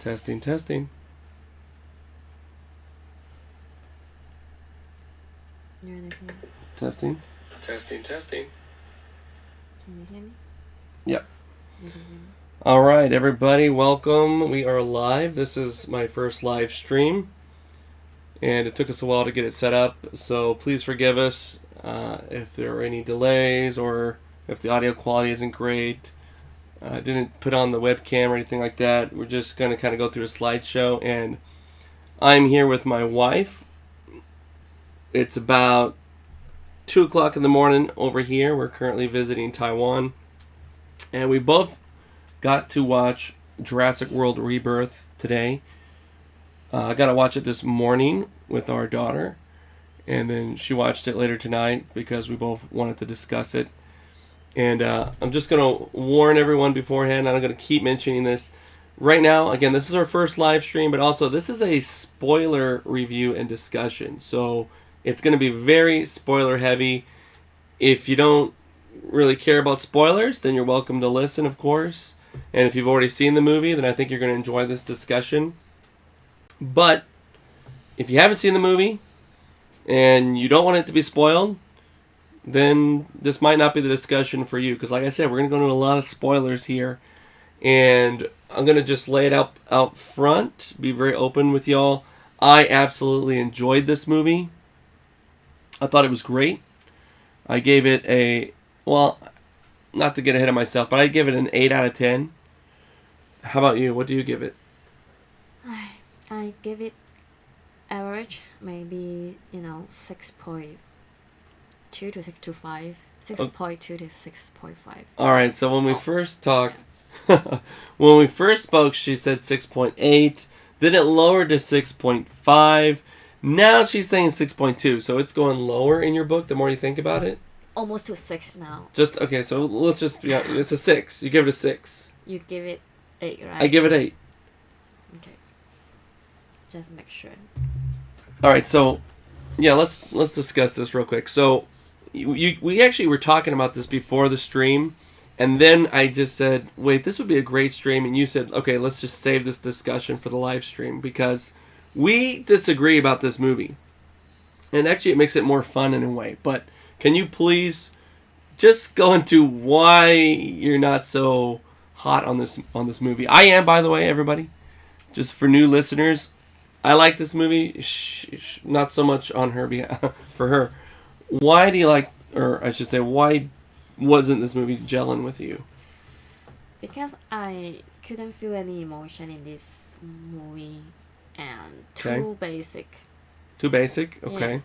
Testing, testing. You're in the Testing. Testing, testing. Can you hear me? Yep. You can hear me. All right, everybody, welcome. We are live. This is my first live stream, and it took us a while to get it set up, so please forgive us if there are any delays or if the audio quality isn't great. I didn't put on the webcam or anything like that. We're just going to kind of go through a slideshow, and I'm here with my wife. It's about 2 o'clock in the morning over here. We're currently visiting Taiwan, and we both got to watch Jurassic World Rebirth today. I got to watch it this morning with our daughter, and then she watched it later tonight because we both wanted to discuss it. And I'm just going to warn everyone beforehand, and I'm going to keep mentioning this. Right now, again, this is our first live stream, but also this is a spoiler review and discussion. So it's going to be very spoiler heavy. If you don't really care about spoilers, then you're welcome to listen, of course. And if you've already seen the movie, then I think you're going to enjoy this discussion. But if you haven't seen the movie and you don't want it to be spoiled, then this might not be the discussion for you. Because like I said, we're going to go into a lot of spoilers here. And I'm going to just lay it out front, be very open with y'all. I absolutely enjoyed this movie. I thought it was great. I gave it a, well, not to get ahead of myself, but I give it an 8 out of 10. How about you? What do you give it? I give it average, maybe 6.2 to 6.5. 6.2 to 6.5. All right. So when we first talked, when we first spoke, she said 6.8. Then it lowered to 6.5. Now she's saying 6.2. So it's going lower in your book the more you think about it. Almost to 6 now. Just okay. So let's just be. It's a 6. You give it a 6. You give it 8, right? I give it 8. Okay. Just make sure. All right. So yeah, let's discuss this real quick. So we actually were talking about this before the stream. And then I just said, wait, this would be a great stream. And you said, okay, let's just save this discussion for the live stream because we disagree about this movie. And actually it makes it more fun in a way. But can you please just go into why you're not so hot on this movie? I am, by the way, everybody. Just for new listeners, I like this movie. Not so much on her behalf, for her. Why do you like, or I should say, why wasn't this movie gelling with you? Because I couldn't feel any emotion in this movie, and Okay. too basic. Too basic? Okay. Yes.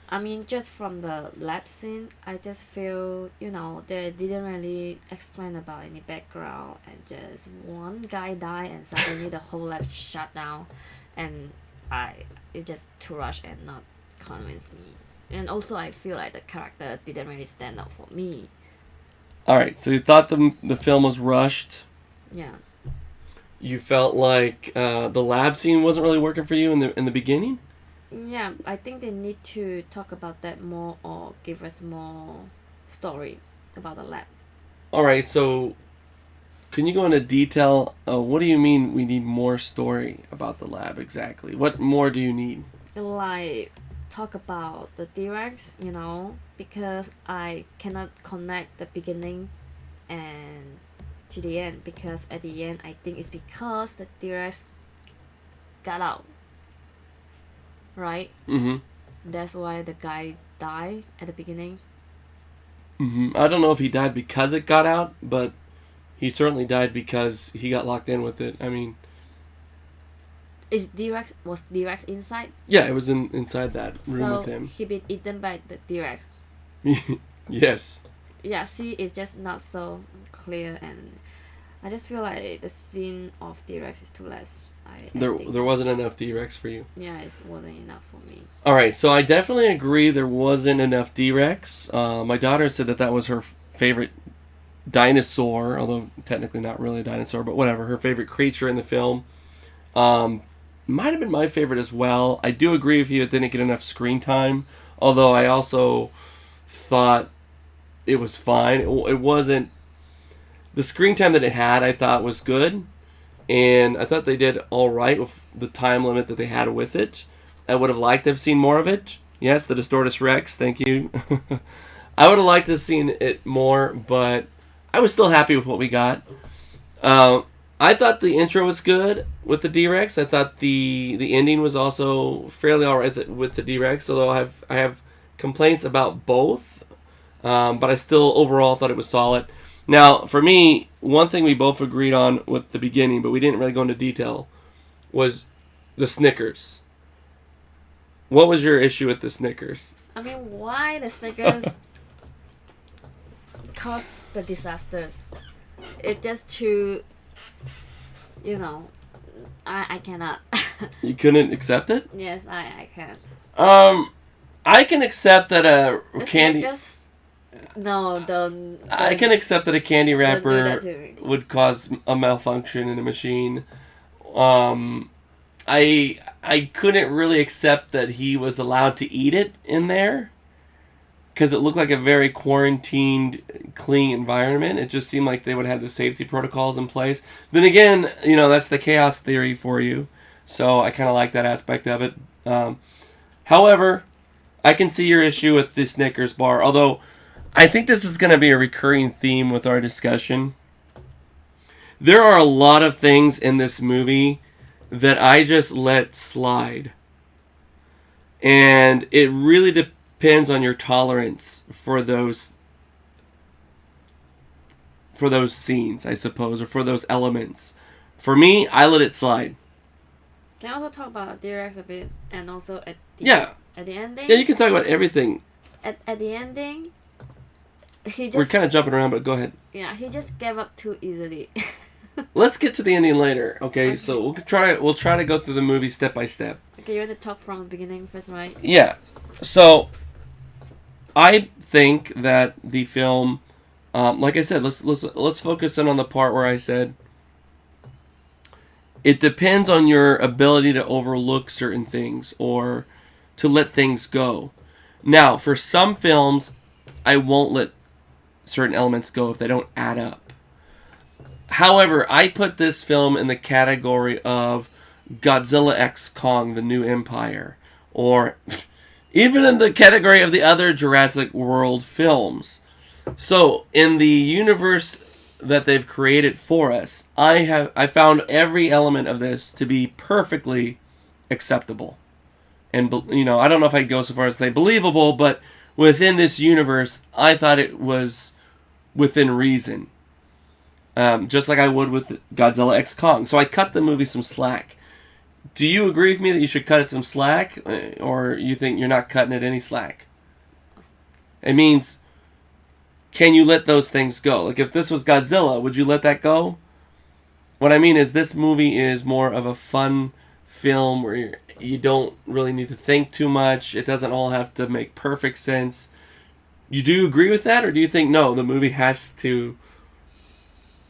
I mean, just from the lab scene, I just feel, they didn't really explain about any background, and just one guy died, and suddenly the whole lab shut down, and it's just too rushed and not convince me. And also, I feel like the character didn't really stand out for me. All right. So you thought the film was rushed. Yeah. You felt like the lab scene wasn't really working for you in the beginning. Yeah, I think they need to talk about that more or give us more story about the lab. All right. So can you go into detail? What do you mean we need more story about the lab exactly? What more do you need? Like, talk about the T-Rex, because I cannot connect the beginning and to the end, because at the end I think it's because the T-Rex got out, right? Mm-hmm. That's why the guy died at the beginning. Mm-hmm. I don't know if he died because it got out, but he certainly died because he got locked in with it. I mean, Was T-Rex inside? yeah, it was inside that room So with him. he been eaten by the T-Rex. Yes. Yeah, see, it's just not so clear, and I just feel like the scene of T-Rex is too less. I think. There wasn't enough T-Rex for you. Yeah, it wasn't enough for me. All right, so I definitely agree there wasn't enough T-Rex. My daughter said that was her favorite dinosaur, although technically not really a dinosaur, but whatever, her favorite creature in the film. Might have been my favorite as well. I do agree with you, it didn't get enough screen time, although I also thought it was fine. It wasn't... The screen time that it had, I thought was good. and I thought they did all right with the time limit that they had with it. I would have liked to have seen more of it. Yes, the Distortus Rex, thank you. I would have liked to have seen it more, but I was still happy with what we got. I thought the intro was good with the D-Rex. I thought the ending was also fairly alright with the D-Rex, although I have complaints about both. But I still overall thought it was solid. Now, for me, one thing we both agreed on with the beginning, but we didn't really go into detail, was the Snickers. What was your issue with the Snickers? I mean, why the Snickers cause the disasters? It just too, you know, I cannot. You couldn't accept it? Yes, I can't. I can accept that a The candy. Snickers, no, don't. I can accept that a candy don't do wrapper that to me. would cause a malfunction in a machine. I couldn't really accept that he was allowed to eat it in there because it looked like a very quarantined, clean environment. It just seemed like they would have the safety protocols in place. Then again, that's the chaos theory for you. So I kind of like that aspect of it. However, I can see your issue with the Snickers bar, although I think this is going to be a recurring theme with our discussion. There are a lot of things in this movie that I just let slide. And it really depends on your tolerance for those scenes, I suppose, or for those elements. For me, I let it slide. Can I also talk about D-Rex a bit, and also at the ending? Yeah, you can talk about everything. At the ending, we're kind of jumping around, but go ahead. Yeah, he just gave up too easily. Let's get to the ending later. Okay, so we'll try to go through the movie step by step. Okay, you're going to talk from the beginning first, right? Yeah. So I think that the film, like I said, let's focus in on the part where I said it depends on your ability to overlook certain things or to let things go. Now, for some films, I won't let certain elements go if they don't add up. However, I put this film in the category of Godzilla x Kong, The New Empire, or even in the category of the other Jurassic World films. So, in the universe that they've created for us, I found every element of this to be perfectly acceptable. And, I don't know if I'd go so far as to say believable, but within this universe, I thought it was within reason. Just like I would with Godzilla x Kong. So I cut the movie some slack. Do you agree with me that you should cut it some slack? Or you think you're not cutting it any slack? It means, can you let those things go? Like if this was Godzilla, would you let that go? What I mean is this movie is more of a fun film where you don't really need to think too much. It doesn't all have to make perfect sense. You do agree with that? Or do you think, no, the movie has to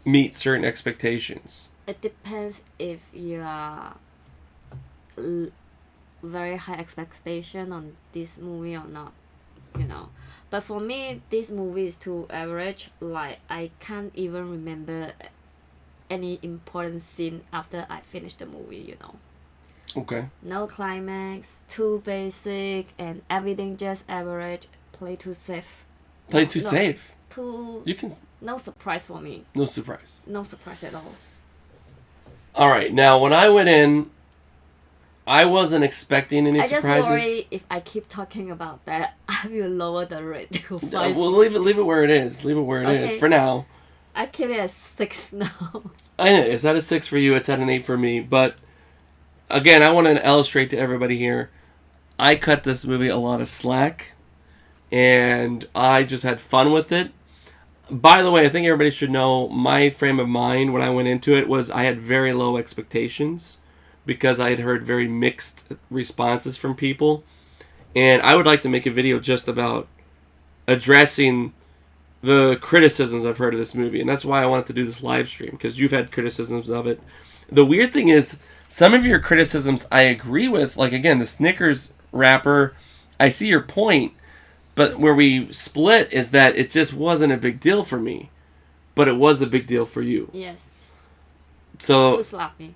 meet certain expectations? It depends if you are very high expectation on this movie or not, But for me, this movie is too average. Like, I can't even remember any important scene after I finished the movie, Okay. No climax, too basic, and everything just average. Play too safe. Play too safe? You can... No surprise for me. No surprise. No surprise at all. Alright, now when I went in, I wasn't expecting any surprises. I just worry if I keep talking about that, I will lower the rate to 5. Well, leave it where it is. Leave it where it is for now. I keep it at 6 now. I know, it's at a 6 for you, it's at an 8 for me, but again, I want to illustrate to everybody here, I cut this movie a lot of slack, and I just had fun with it. By the way, I think everybody should know my frame of mind when I went into it was I had very low expectations because I had heard very mixed responses from people. And I would like to make a video just about addressing the criticisms I've heard of this movie. And that's why I wanted to do this live stream, because you've had criticisms of it. The weird thing is, some of your criticisms I agree with. Like, again, the Snickers wrapper, I see your point. But where we split is that it just wasn't a big deal for me. But it was a big deal for you. Yes. So Too sloppy.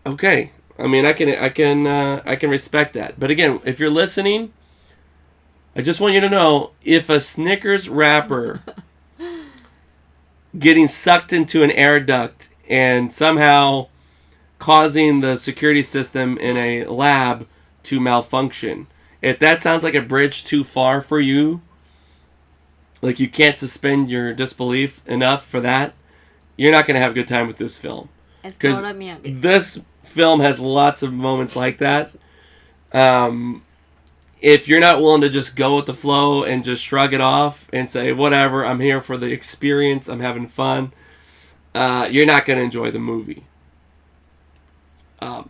okay, I mean, I can respect that. But again, if you're listening, I just want you to know if a Snickers wrapper getting sucked into an air duct and somehow causing the security system in a lab to malfunction, if that sounds like a bridge too far for you, like you can't suspend your disbelief enough for that, you're not going to have a good time with this film. It's Because bothered me a bit. this film has lots of moments like that. If you're not willing to just go with the flow and just shrug it off and say, whatever, I'm here for the experience, I'm having fun, you're not going to enjoy the movie.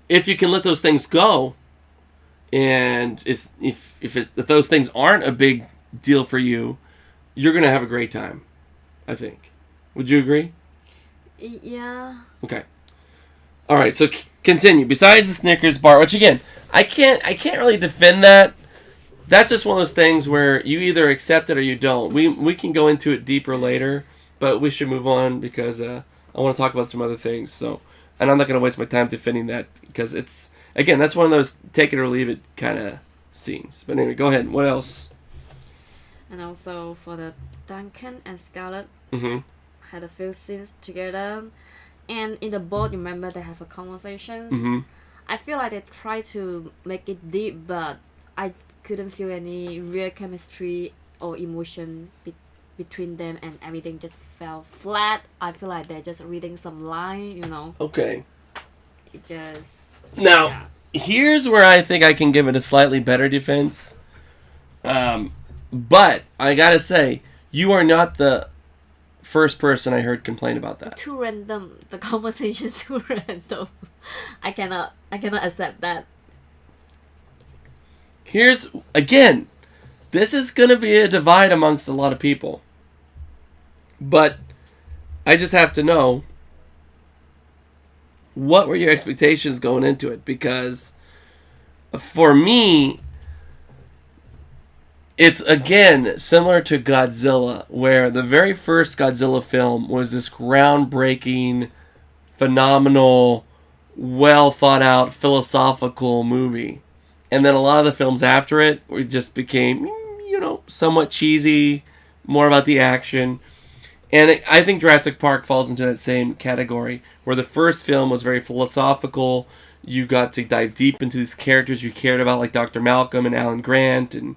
If you can let those things go, and if those things aren't a big deal for you, you're going to have a great time, I think. Would you agree? Yeah. Okay. All right, so continue. Besides the Snickers bar, which again, I can't really defend that. That's just one of those things where you either accept it or you don't. We can go into it deeper later, but we should move on because I want to talk about some other things. So, and I'm not going to waste my time defending that because it's, again, that's one of those take it or leave it kind of scenes. But anyway, go ahead. What else? And also for the Duncan and Scarlett Mm-hmm. had a few scenes together, and in the boat, remember they have a conversations. Mm-hmm. I feel like they try to make it deep, but I couldn't feel any real chemistry or emotion between them, and everything just fell flat. I feel like they're just reading some line, you know. Okay. It just Now, yeah. here's where I think I can give it a slightly better defense. But I gotta say, you are not the first person I heard complain about that. Too random. The conversation's too random. I cannot accept that. Here's, again, this is gonna be a divide amongst a lot of people. But I just have to know, what were your expectations going into it? Because for me, it's, again, similar to Godzilla, where the very first Godzilla film was this groundbreaking, phenomenal, well thought out, philosophical movie. And then a lot of the films after it just became, somewhat cheesy, more about the action. And I think Jurassic Park falls into that same category, where the first film was very philosophical. You got to dive deep into these characters you cared about, like Dr. Malcolm and Alan Grant and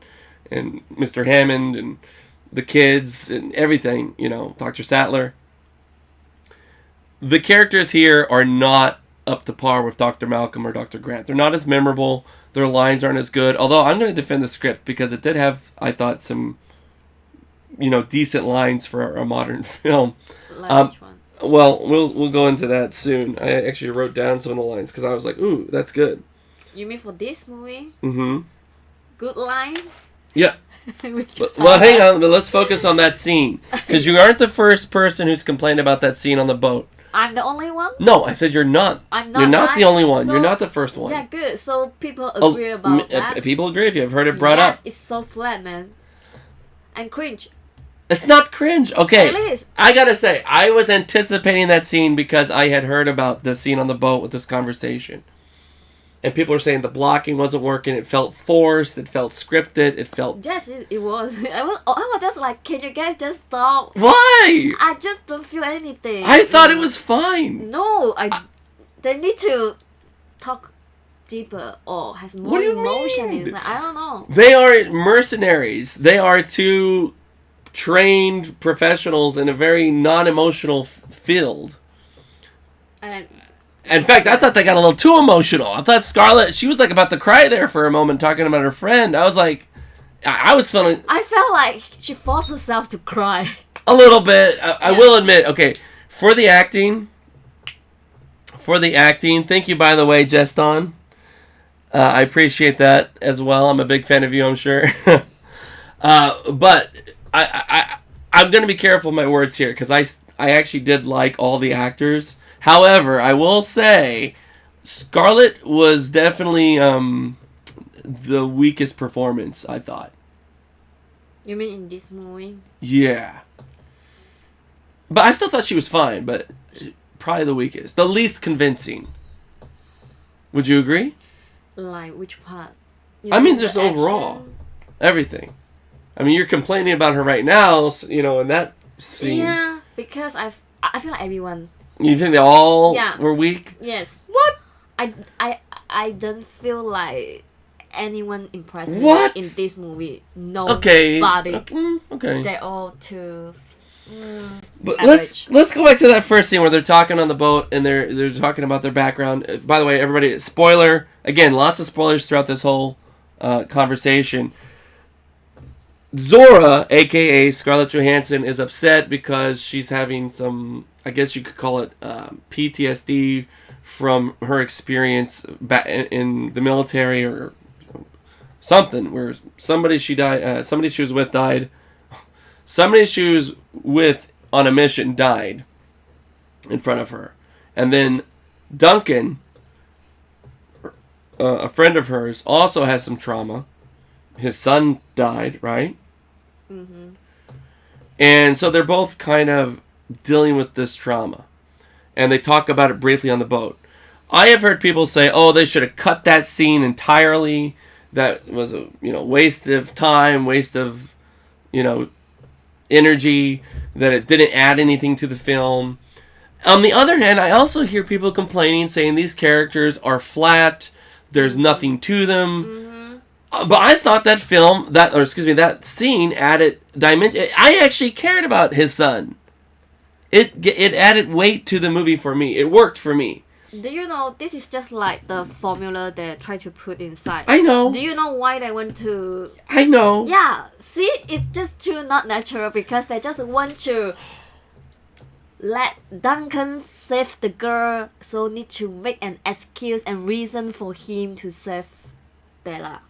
Mr. Hammond and the kids and everything, Dr. Sattler. The characters here are not up to par with Dr. Malcolm or Dr. Grant. They're not as memorable. Their lines aren't as good. Although I'm going to defend the script because it did have, I thought, some, decent lines for a modern film. Like which one? Well, we'll go into that soon. I actually wrote down some of the lines because I was like, ooh, that's good. You mean for this movie? Mm-hmm. Good line? Yeah. Which Well, hang on, but let's focus on that scene. Because you aren't the first person who's complained about that scene on the boat. I'm the only one? No, I said you're not. I'm not. You're not the only one. So, You're not the first one. Yeah, good. So people agree about that. People agree with you. I've heard it brought up. Yes, it's so flat, man. And cringe. It's not cringe. Okay. It is. I gotta say, I was anticipating that scene because I had heard about the scene on the boat with this conversation. And people are saying the blocking wasn't working. It felt forced. It felt scripted. It felt... Yes, it was. I was just like, can you guys just stop? Why? I just don't feel anything. I thought it was fine. No, they need to talk deeper or has more What do you emotion mean? inside. I don't know. They are mercenaries. They are two trained professionals in a very non-emotional field. And In fact, I thought they got a little too emotional. I thought Scarlett, she was like about to cry there for a moment talking about her friend. I was like, I was feeling... I felt like she forced herself to cry. A little bit. I will admit, okay, for the acting, thank you, by the way, Jeston. I appreciate that as well. I'm a big fan of you, I'm sure. But I'm going to be careful with my words here, because I actually did like all the actors. However, I will say, Scarlett was definitely the weakest performance, I thought. You mean in this movie? Yeah. But I still thought she was fine, but probably the weakest, the least convincing. Would you agree? Like which part? I mean, just overall, everything. I mean, you're complaining about her right now, you know, in that scene. Yeah, because I feel like everyone. You think they all were weak? Yes. What? I don't feel like anyone impressed me What? in this movie. No. Okay. Body. Okay. They're all too. But average. let's go back to that first scene where they're talking on the boat and they're talking about their background. By the way, everybody, spoiler again, lots of spoilers throughout this whole conversation. Zora, aka Scarlett Johansson, is upset because she's having some, I guess you could call it PTSD from her experience back in the military or something, where somebody she was with died. Somebody she was with on a mission died in front of her. And then Duncan, a friend of hers, also has some trauma. His son died, right? Mm-hmm. And so they're both kind of dealing with this trauma. And they talk about it briefly on the boat. I have heard people say, oh, they should have cut that scene entirely. That was a waste of time, waste of energy, that it didn't add anything to the film. On the other hand, I also hear people complaining, saying these characters are flat, there's nothing to them. Mm-hmm. But I thought that scene added dimension. I actually cared about his son. It added weight to the movie for me. It worked for me. Do you know this is just like the formula they try to put inside? I know. Do you know why they want to? I know. Yeah. See, it's just too not natural because they just want to let Duncan save the girl, so need to make an excuse and reason for him to save Bella.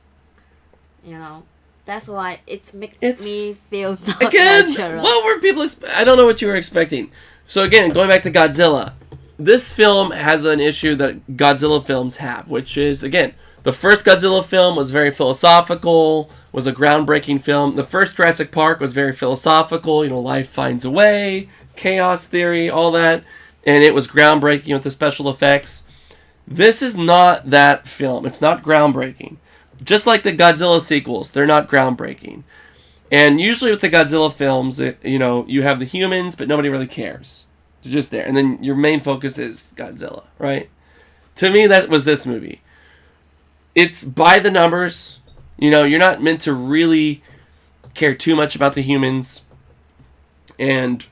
That's why it makes me feel not natural. What were people I don't know what you were expecting. So again, going back to Godzilla. This film has an issue that Godzilla films have, which is, again, the first Godzilla film was very philosophical, was a groundbreaking film. The first Jurassic Park was very philosophical, life finds a way, chaos theory, all that, and it was groundbreaking with the special effects. This is not that film. It's not groundbreaking. Just like the Godzilla sequels, they're not groundbreaking. And usually with the Godzilla films, you have the humans, but nobody really cares. They're just there. And then your main focus is Godzilla, right? To me, that was this movie. It's by the numbers. You're not meant to really care too much about the humans. And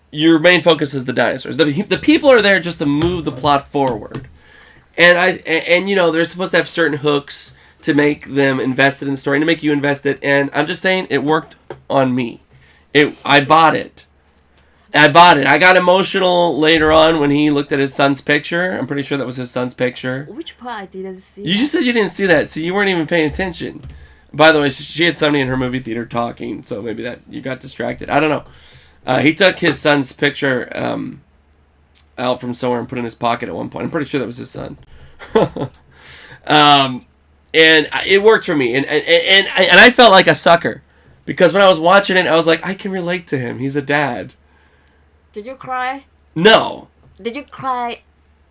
your main focus is the dinosaurs. The people are there just to move the plot forward. And they're supposed to have certain hooks to make them invested in the story, to make you invested. And I'm just saying, it worked on me. I bought it. I got emotional later on when he looked at his son's picture. I'm pretty sure that was his son's picture. Which part I didn't see? You just said you didn't see that, so you weren't even paying attention. By the way, she had somebody in her movie theater talking, so maybe that you got distracted. I don't know. He took his son's picture out from somewhere and put it in his pocket at one point. I'm pretty sure that was his son. And it worked for me, and I felt like a sucker because when I was watching it, I was like, I can relate to him. He's a dad. Did you cry? No. Did you cry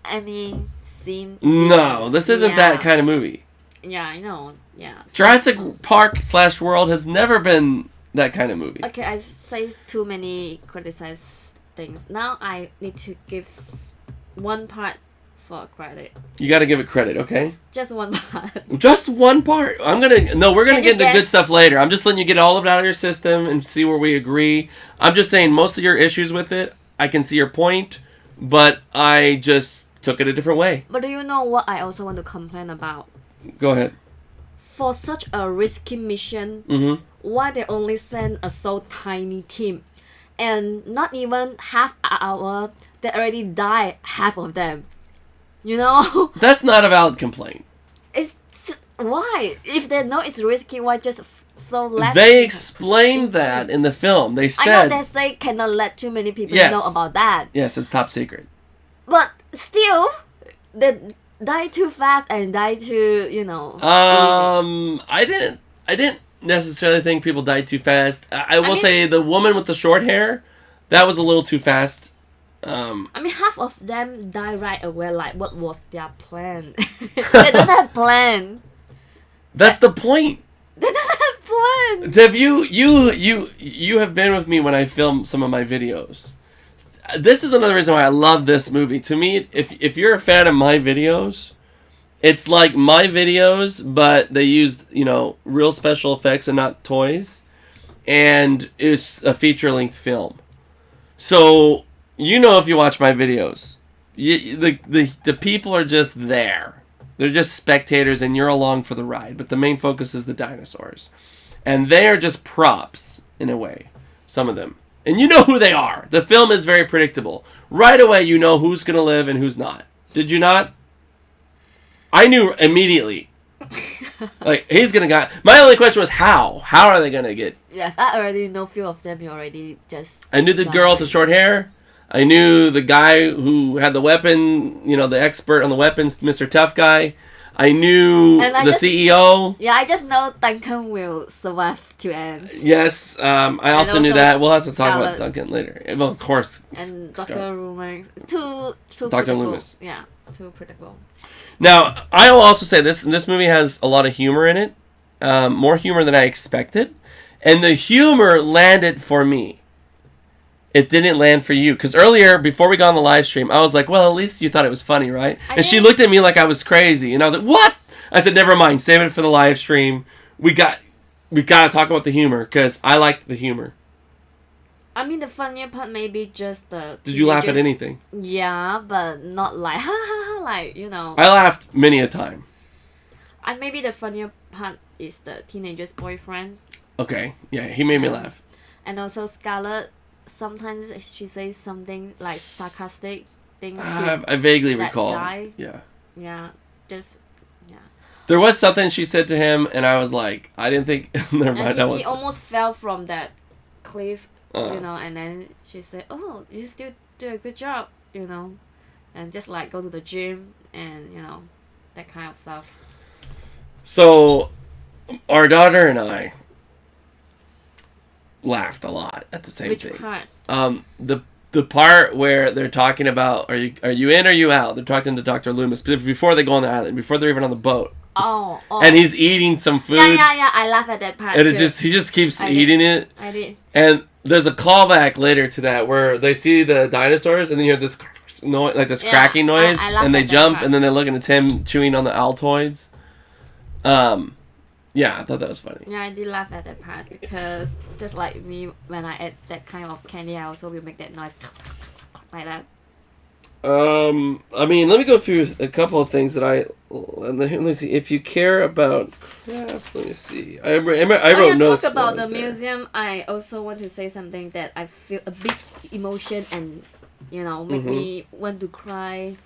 any scene? No, this isn't that kind of movie. Yeah, I know. Yeah. Jurassic Park / World has never been that kind of movie. Okay, I say too many criticized things. Now I need to give one part for credit. You got to give it credit, okay? Just one part. Just one part. We're gonna get into good stuff later. I'm just letting you get all of it out of your system and see where we agree. I'm just saying most of your issues with it, I can see your point, but I just took it a different way. But do you know what I also want to complain about? Go ahead. For such a risky mission, why they only send a so tiny team? And not even half an hour, they already died, half of them. That's not a valid complaint. Why? If they know it's risky, why just so let? They explained that in the film. They said, I know they say cannot let too many people know about that. Yes, it's top secret. But still, they die too fast and die too, I didn't necessarily think people died too fast. I will say the woman with the short hair, that was a little too fast. I mean, half of them die right away. Like, what was their plan? They don't have plan. That's the point. They don't have plan. Have you have been with me when I film some of my videos. This is another reason why I love this movie. To me, if you're a fan of my videos, it's like my videos, but they used, real special effects and not toys. And it's a feature-length film. So, if you watch my videos, the people are just there. They're just spectators and you're along for the ride. But the main focus is the dinosaurs. And they are just props, in a way. Some of them. And you know who they are. The film is very predictable. Right away, you know who's going to live and who's not. Did you not? I knew immediately. Like, he's going to get... My only question was how? How are they going to get... Yes, I already know few of them. You already just... I knew the girl with the short hair. I knew the guy who had the weapon, the expert on the weapons, Mr. Tough Guy. I knew the CEO. Yeah, I just know Duncan will survive to end. Yes, I also knew that. We'll have to talk about Duncan later. Well, of course. And Dr. Loomis. Too Dr. Loomis. Yeah, too predictable. Now, I will also say this movie has a lot of humor in it. More humor than I expected. And the humor landed for me. It didn't land for you. Because earlier, before we got on the live stream, I was like, well, at least you thought it was funny, right? And she looked at me like I was crazy. And I was like, what? I said, never mind. Save it for the live stream. We got to talk about the humor. Because I liked the humor. I mean, the funnier part maybe just the... Did you laugh at anything? Yeah, but not like, ha ha ha, like, I laughed many a time. And maybe the funnier part is the teenager's boyfriend. Okay. Yeah, he made me laugh. And also Scarlett... Sometimes she says something like sarcastic things I vaguely recall. Guy. Yeah. Yeah. There was something she said to him, and I was like, I didn't think. Never mind. He almost fell from that cliff, and then she said, "Oh, you still do a good job, and just like go to the gym and that kind of stuff." So, our daughter and I laughed a lot at the same Which things. part? The part where they're talking about are you in or are you out? They're talking to Dr. Loomis before they go on the island, before they're even on the boat. Oh. And he's eating some food. Yeah. I laugh at that part. And too. he just keeps eating it. I did. And there's a callback later to that where they see the dinosaurs and then you hear this noise, like this cracking noise, and they jump and then they're looking at him chewing on the Altoids. Yeah, I thought that was funny. Yeah, I did laugh at that part because just like me, when I eat that kind of candy, I also will make that noise like that. I mean, let me go through a couple of things that let me see. If you care about craft, let me see. I wrote notes. Talk about the museum. I also want to say something that I feel a big emotion and make me want to cry.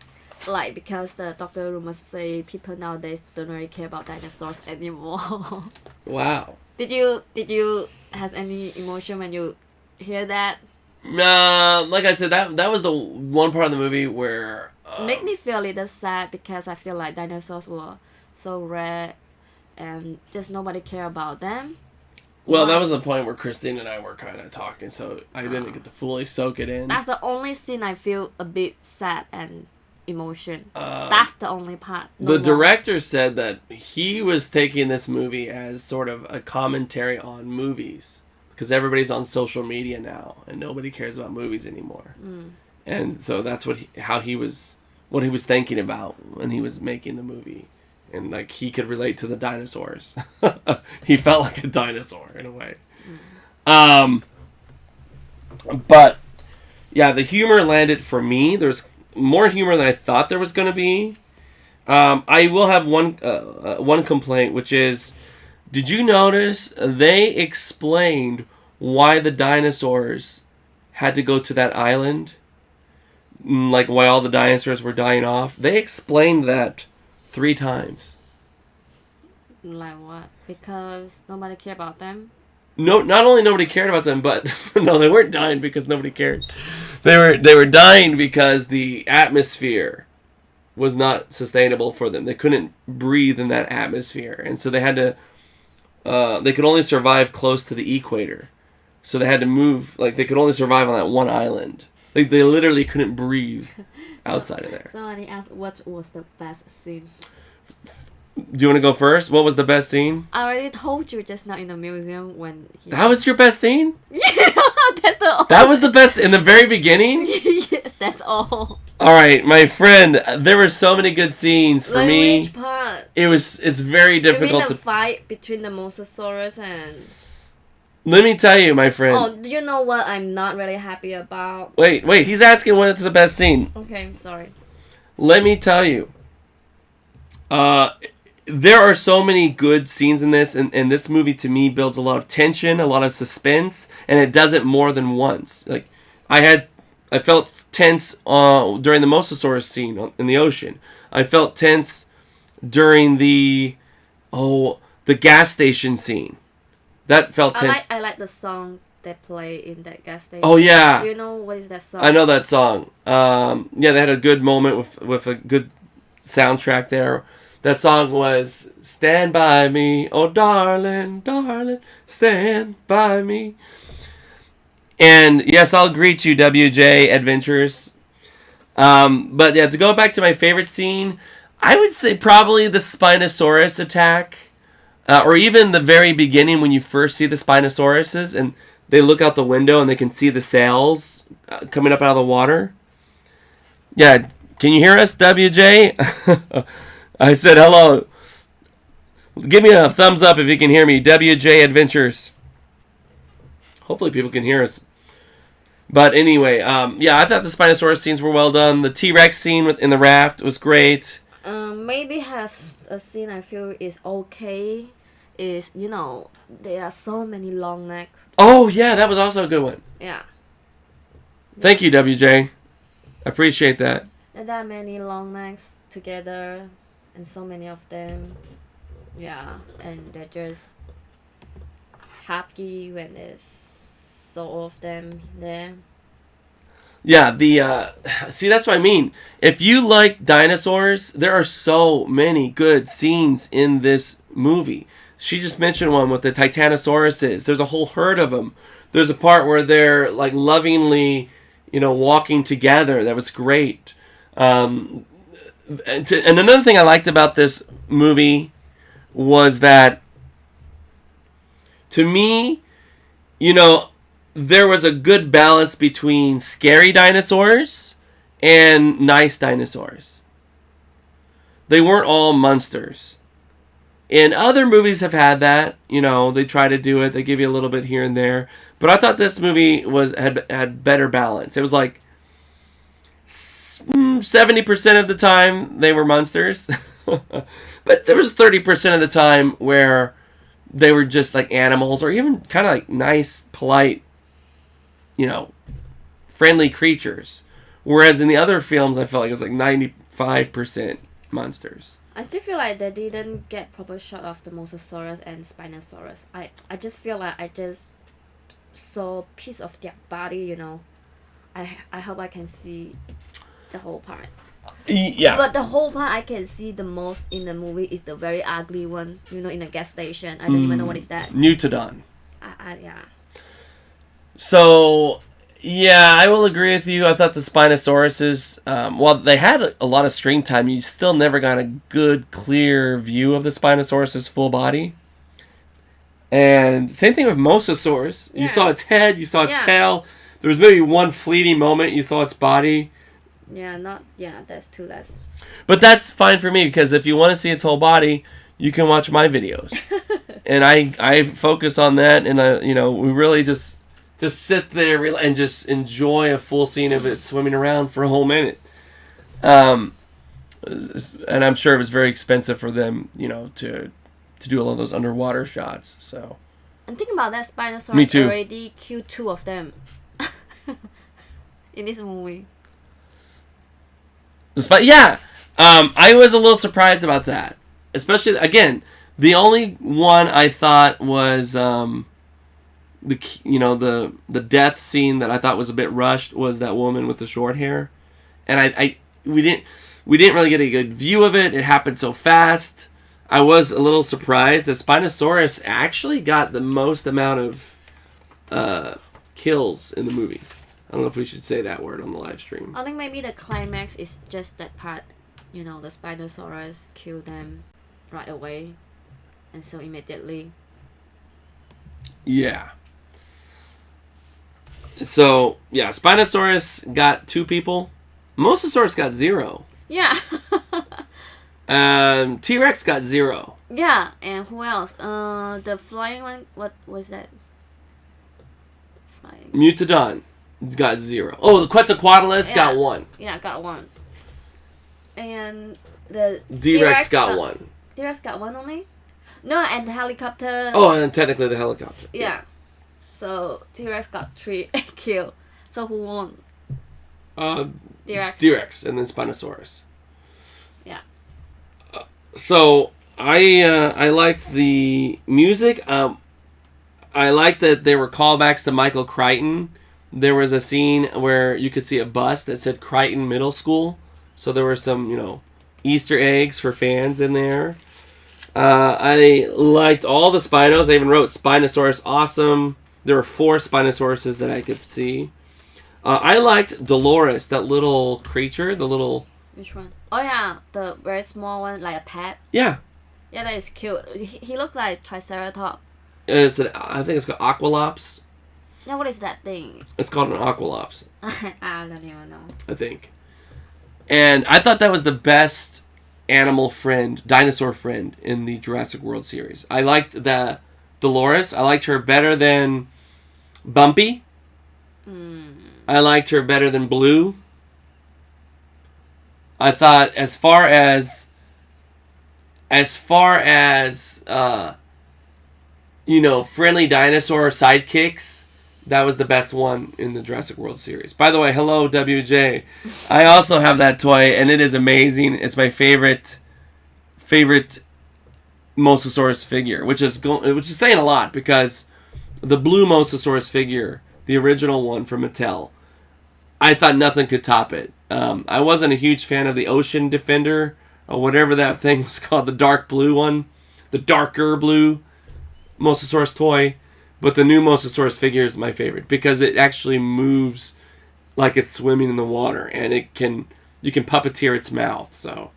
Like, because the Dr. Loomis say people nowadays don't really care about dinosaurs anymore. Wow. Did you have any emotion when you hear that? Like I said, that was the one part of the movie where... Make me feel a little sad because I feel like dinosaurs were so rare and just nobody care about them. Well, that was the point where Christine and I were kind of talking, so I didn't get to fully soak it in. That's the only scene I feel a bit sad and emotion. That's the only part. The director said that he was taking this movie as sort of a commentary on movies because everybody's on social media now and nobody cares about movies anymore. And so that's what he was thinking about when he was making the movie, and like he could relate to the dinosaurs. He felt like a dinosaur in a way. But yeah, the humor landed for me. There's more humor than I thought there was going to be. I will have one complaint, which is, did you notice they explained why the dinosaurs had to go to that island? Like, why all the dinosaurs were dying off? They explained that 3 times. Like what? Because nobody cared about them? No, not only nobody cared about them, but no, they weren't dying because nobody cared. They were dying because the atmosphere was not sustainable for them. They couldn't breathe in that atmosphere, and so they had to. They could only survive close to the equator, so they had to move. Like, they could only survive on that one island, Like they literally couldn't breathe outside of there. Somebody asked what was the best scene. Do you want to go first? What was the best scene? I already told you just now in the museum when he... That was your best scene? Yeah, that's the... That was the best in the very beginning? Yes, that's all. Alright, my friend, there were so many good scenes for me. Which part? It's very difficult you mean the to... fight between the Mosasaurus and... Let me tell you, my friend. Oh, do you know what I'm not really happy about? Wait, he's asking what's the best scene. Okay, I'm sorry. Let me tell you. There are so many good scenes in this, and this movie to me builds a lot of tension, a lot of suspense, and it does it more than once. Like, I felt tense during the Mosasaurus scene in the ocean. I felt tense during the gas station scene. That felt tense. I like the song they play in that gas station. Oh yeah. Do you know what is that song? I know that song. Yeah, they had a good moment with a good soundtrack there. That song was "Stand By Me, Oh Darling, Darling, Stand By Me." And yes, I'll greet you, WJ Adventures. But yeah, to go back to my favorite scene, I would say probably the Spinosaurus attack. Or even the very beginning when you first see the Spinosauruses and they look out the window and they can see the sails coming up out of the water. Yeah, can you hear us, WJ? I said hello. Give me a thumbs up if you can hear me, WJ Adventures. Hopefully people can hear us. But anyway, yeah, I thought the Spinosaurus scenes were well done. The T-Rex scene in the raft was great. Maybe has a scene I feel is okay. Is, you know, there are so many long necks. Oh, yeah, that was also a good one. Yeah. Thank you, WJ. I appreciate that. And there are many long necks together, and so many of them. Yeah, and they're just happy when there's so of them there. Yeah, see, that's what I mean. If you like dinosaurs, there are so many good scenes in this movie. She just mentioned one with the Titanosauruses. There's a whole herd of them. There's a part where they're like lovingly, walking together. That was great. And another thing I liked about this movie was that, to me, there was a good balance between scary dinosaurs and nice dinosaurs. They weren't all monsters. And other movies have had that. They try to do it. They give you a little bit here and there. But I thought this movie had better balance. It was like 70% of the time they were monsters. But there was 30% of the time where they were just like animals or even kind of like nice, polite, friendly creatures. Whereas in the other films, I felt like it was like 95% monsters. I still feel like they didn't get proper shot of the Mosasaurus and Spinosaurus. I just feel like I just saw piece of their body, I hope I can see the whole part. Yeah. But the whole part I can see the most in the movie is the very ugly one, in the gas station. I don't even know what is that. Newtodon. Yeah. So, yeah, I will agree with you. I thought the Spinosauruses, while they had a lot of screen time, you still never got a good, clear view of the Spinosaurus' full body. And same thing with Mosasaurus. You saw its head, you saw its tail. There was maybe one fleeting moment you saw its body. That's too less. But that's fine for me, because if you want to see its whole body, you can watch my videos. And I focus on that, and we really just sit there and just enjoy a full scene of it swimming around for a whole minute. And I'm sure it was very expensive for them, to do all of those underwater shots. So. And think about that, Spinosaurus Me too. already killed 2 of them in this movie. I was a little surprised about that. Especially, again, the only one I thought was the death scene that I thought was a bit rushed was that woman with the short hair, and we didn't really get a good view of it. It happened so fast. I was a little surprised that Spinosaurus actually got the most amount of kills in the movie. I don't know if we should say that word on the live stream. I think maybe the climax is just that part. You know, the Spinosaurus kill them right away, and so immediately. Yeah. So, yeah, Spinosaurus got 2 people. Mosasaurus got 0. Yeah. T-Rex got 0. Yeah, and who else? The flying one. What was that? Flying. Mutodon got 0. Oh, the Quetzalcoatlus got 1. Yeah, got 1. And the D-Rex got 1. D-Rex got 1 only? No, and the helicopter. Oh, and technically the helicopter. Yeah. So T-Rex got 3 killed. So who won? D-Rex and then Spinosaurus. Yeah. So I liked the music. I liked that there were callbacks to Michael Crichton. There was a scene where you could see a bus that said Crichton Middle School. So there were some, Easter eggs for fans in there. I liked all the Spinos. I even wrote Spinosaurus awesome. There were 4 Spinosauruses that I could see. I liked Dolores, that little creature, the little... Which one? Oh yeah, the very small one, like a pet. Yeah. Yeah, that is cute. He looked like Triceratops. I think it's called Aqualops. Yeah, what is that thing? It's called an Aqualops. I don't even know. I think. And I thought that was the best dinosaur friend in the Jurassic World series. I liked the Dolores. I liked her better than Bumpy. I liked her better than Blue. I thought as far as friendly dinosaur sidekicks, that was the best one in the Jurassic World series. By the way, hello WJ. I also have that toy and it is amazing. It's my favorite Mosasaurus figure, which is saying a lot because the blue Mosasaurus figure, the original one from Mattel, I thought nothing could top it. I wasn't a huge fan of the Ocean Defender or whatever that thing was called, the dark blue one, the darker blue Mosasaurus toy, but the new Mosasaurus figure is my favorite because it actually moves like it's swimming in the water, and you can puppeteer its mouth. So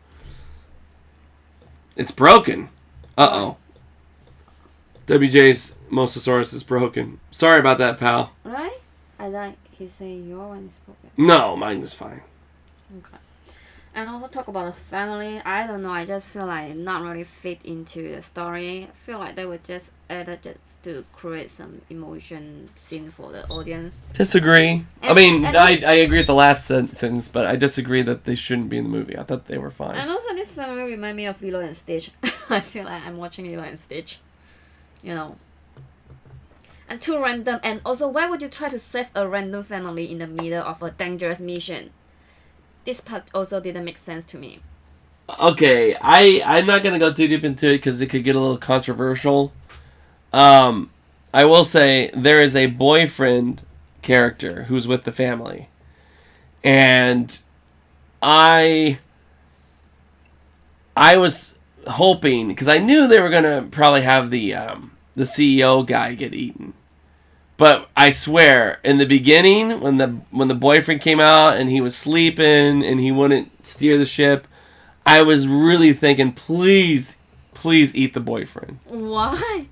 it's broken. Uh-oh. WJ's Mosasaurus is broken. Sorry about that, pal. Right? I like he's saying your one is broken. No, mine is fine. Okay. And also talk about the family. I don't know. I just feel like not really fit into the story. I feel like they were just added just to create some emotion scene for the audience. Disagree. I agree with the last sentence, but I disagree that they shouldn't be in the movie. I thought they were fine. And also, this family remind me of Lilo and Stitch. I feel like I'm watching Lilo and Stitch. And too random. And also, why would you try to save a random family in the middle of a dangerous mission? This part also didn't make sense to me. Okay, I'm not going to go too deep into it because it could get a little controversial. I will say there is a boyfriend character who's with the family. And I was hoping, because I knew they were going to probably have the CEO guy get eaten. But I swear, in the beginning, when the boyfriend came out and he was sleeping and he wouldn't steer the ship, I was really thinking, please eat the boyfriend. Why?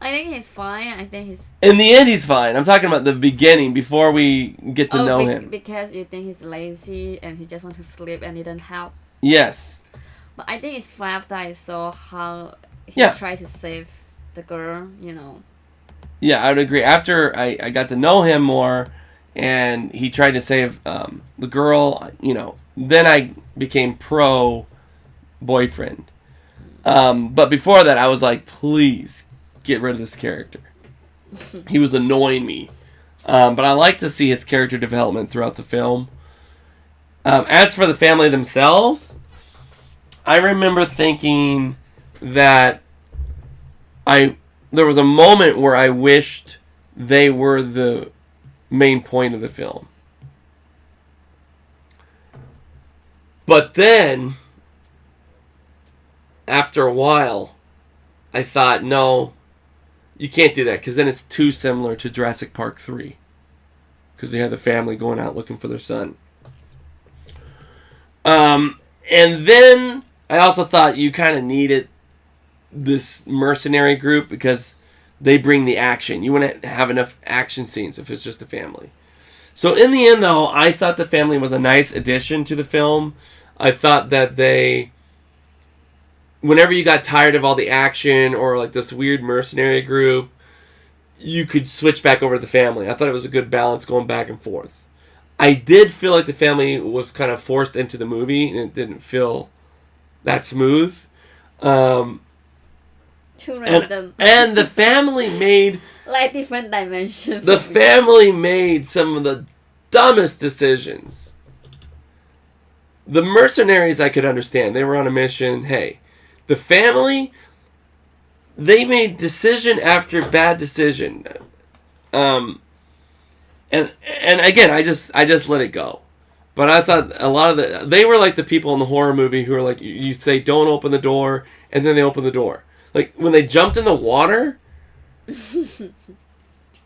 I think he's fine. I think he's... In the end, he's fine. I'm talking about the beginning, before we get to know him. Because you think he's lazy and he just wants to sleep and he didn't help. Yes. But I think it's fine after I saw how he tried to save the girl, Yeah, I would agree. After I got to know him more, and he tried to save the girl, then I became pro boyfriend. But before that, I was like, please get rid of this character. He was annoying me. But I like to see his character development throughout the film. As for the family themselves, I remember thinking that there was a moment where I wished they were the main point of the film. But then, after a while, I thought, no, you can't do that, because then it's too similar to Jurassic Park 3. because they had the family going out looking for their son. And then I also thought you kind of needed this mercenary group because they bring the action. You wouldn't have enough action scenes if it's just a family. So in the end, though, I thought the family was a nice addition to the film. I thought that whenever you got tired of all the action or like this weird mercenary group, you could switch back over to the family. I thought it was a good balance going back and forth. I did feel like the family was kind of forced into the movie and it didn't feel that smooth. Too random. And the family made... like different dimensions. The family made some of the dumbest decisions. The mercenaries I could understand. They were on a mission. Hey, the family, they made decision after bad decision. And again, I just let it go. But I thought a lot of they were like the people in the horror movie who are like, you say don't open the door, and then they open the door. Like when they jumped in the water,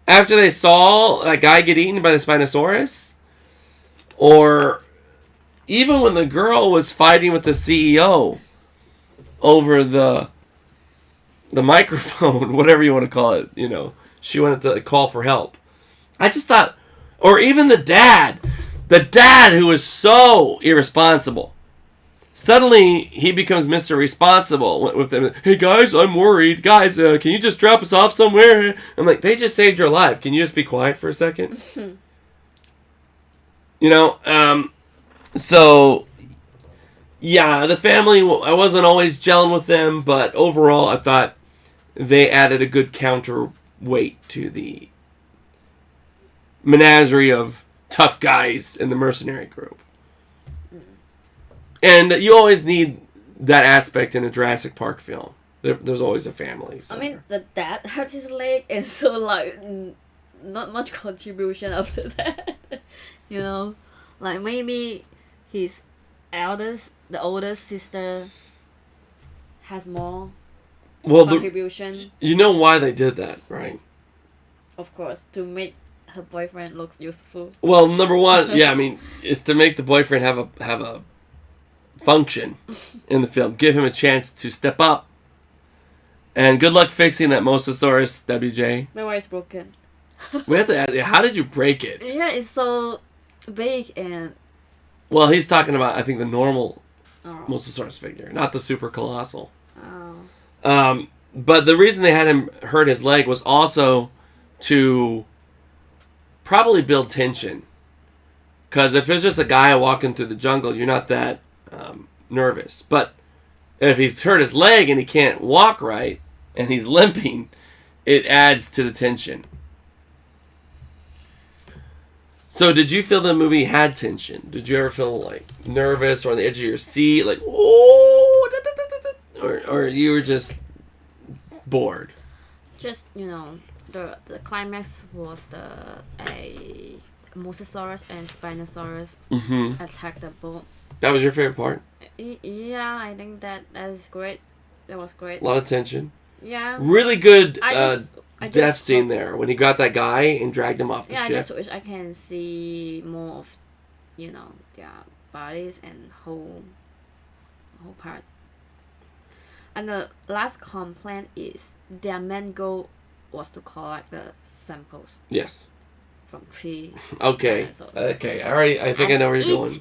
after they saw that guy get eaten by the Spinosaurus, or even when the girl was fighting with the CEO over the microphone, whatever you want to call it, she wanted to call for help. I just thought, or even the dad who was so irresponsible. Suddenly, he becomes Mr. Responsible with them. Hey guys, I'm worried. Guys, can you just drop us off somewhere? I'm like, they just saved your life. Can you just be quiet for a second? So, yeah, the family, I wasn't always gelling with them, but overall, I thought they added a good counterweight to the menagerie of tough guys in the mercenary group. And you always need that aspect in a Jurassic Park film. There's always a family somewhere. I mean, the dad hurt his leg, and so like not much contribution after that. Like maybe his the oldest sister, has more contribution. You know why they did that, right? Of course, to make her boyfriend looks useful. Well, number one, yeah, I mean, it's to make the boyfriend have a function in the film. Give him a chance to step up. And good luck fixing that Mosasaurus, WJ. My wire is broken. We have to ask, how did you break it? Yeah, it's so big and... Well, he's talking about, I think, the normal Mosasaurus figure, not the super colossal. Oh. But the reason they had him hurt his leg was also to probably build tension. Because if it's just a guy walking through the jungle, you're not that nervous. But if he's hurt his leg and he can't walk right, and he's limping, it adds to the tension. So did you feel the movie had tension? Did you ever feel like nervous or on the edge of your seat, like, oh, or you were just bored? Just, the climax was a Mosasaurus and Spinosaurus attacked the boat. That was your favorite part? Yeah, I think that is great. That was great. A lot of tension. Yeah. Really good I death scene there when he got that guy and dragged him off the ship. I just wish I can see more of, their bodies and whole part. And the last complaint is their main goal was to collect the samples. Yes. From 3 Okay. dinosaurs. Okay. I think I know where you're going.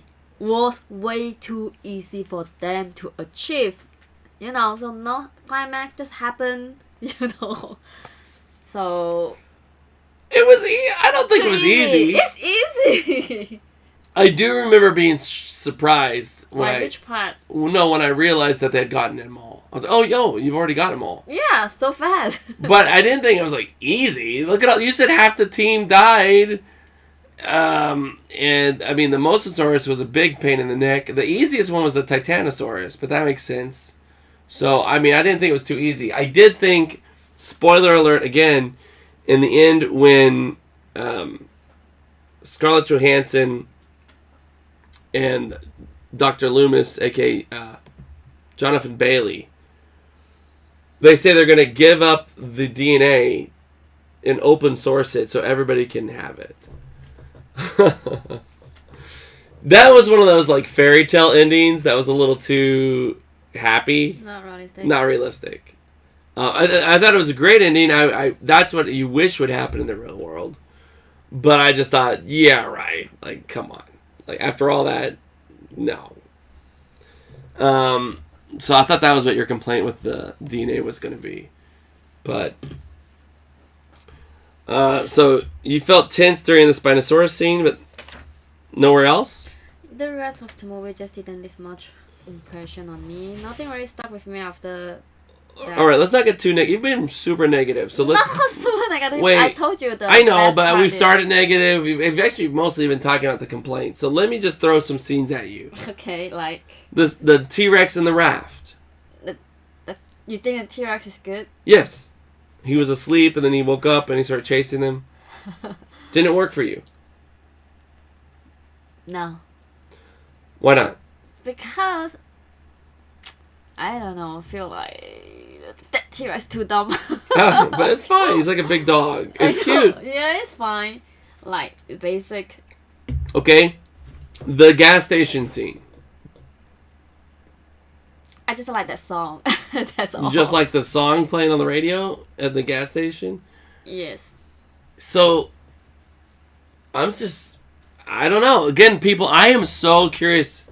Was way too easy for them to achieve. So no climax just happened, So it was I don't think it was easy. It's easy. I do remember being surprised when which part? No, when I realized that they had gotten them all. I was like, "Oh, you've already got them all." Yeah, so fast. But I didn't think it was like easy. Look at all you said. Half the team died. And I mean the Mosasaurus was a big pain in the neck. The easiest one was the Titanosaurus, but that makes sense. So I mean I didn't think it was too easy. I did think, spoiler alert again, in the end when Scarlett Johansson and Dr. Loomis, aka Jonathan Bailey, they say they're going to give up the DNA and open source it so everybody can have it. That was one of those like fairy tale endings that was a little too happy. Not realistic. Not realistic. I thought it was a great ending. I that's what you wish would happen in the real world. But I just thought, yeah, right. Like, come on. Like, after all that, no. So I thought that was what your complaint with the DNA was going to be. But, so you felt tense during the Spinosaurus scene, but nowhere else? The rest of the movie just didn't leave much impression on me. Nothing really stuck with me after that. All right, let's not get too negative. You've been super negative, so let's... Not super negative. Wait, I told you the I know, best but part we is- started negative. We've actually mostly been talking about the complaint. So let me just throw some scenes at you. Okay, like... The T-Rex in the raft. You think a T-Rex is good? Yes. He was asleep, and then he woke up, and he started chasing them. Didn't it work for you? No. Why not? Because... I don't know, I feel like... That T-Rex too dumb. But it's fine. He's like a big dog. It's cute. Yeah, it's fine. Like, basic... Okay. The gas station scene. I just like that song. That's all. You just like the song playing on the radio at the gas station? Yes. So, I don't know. Again, people, I am so curious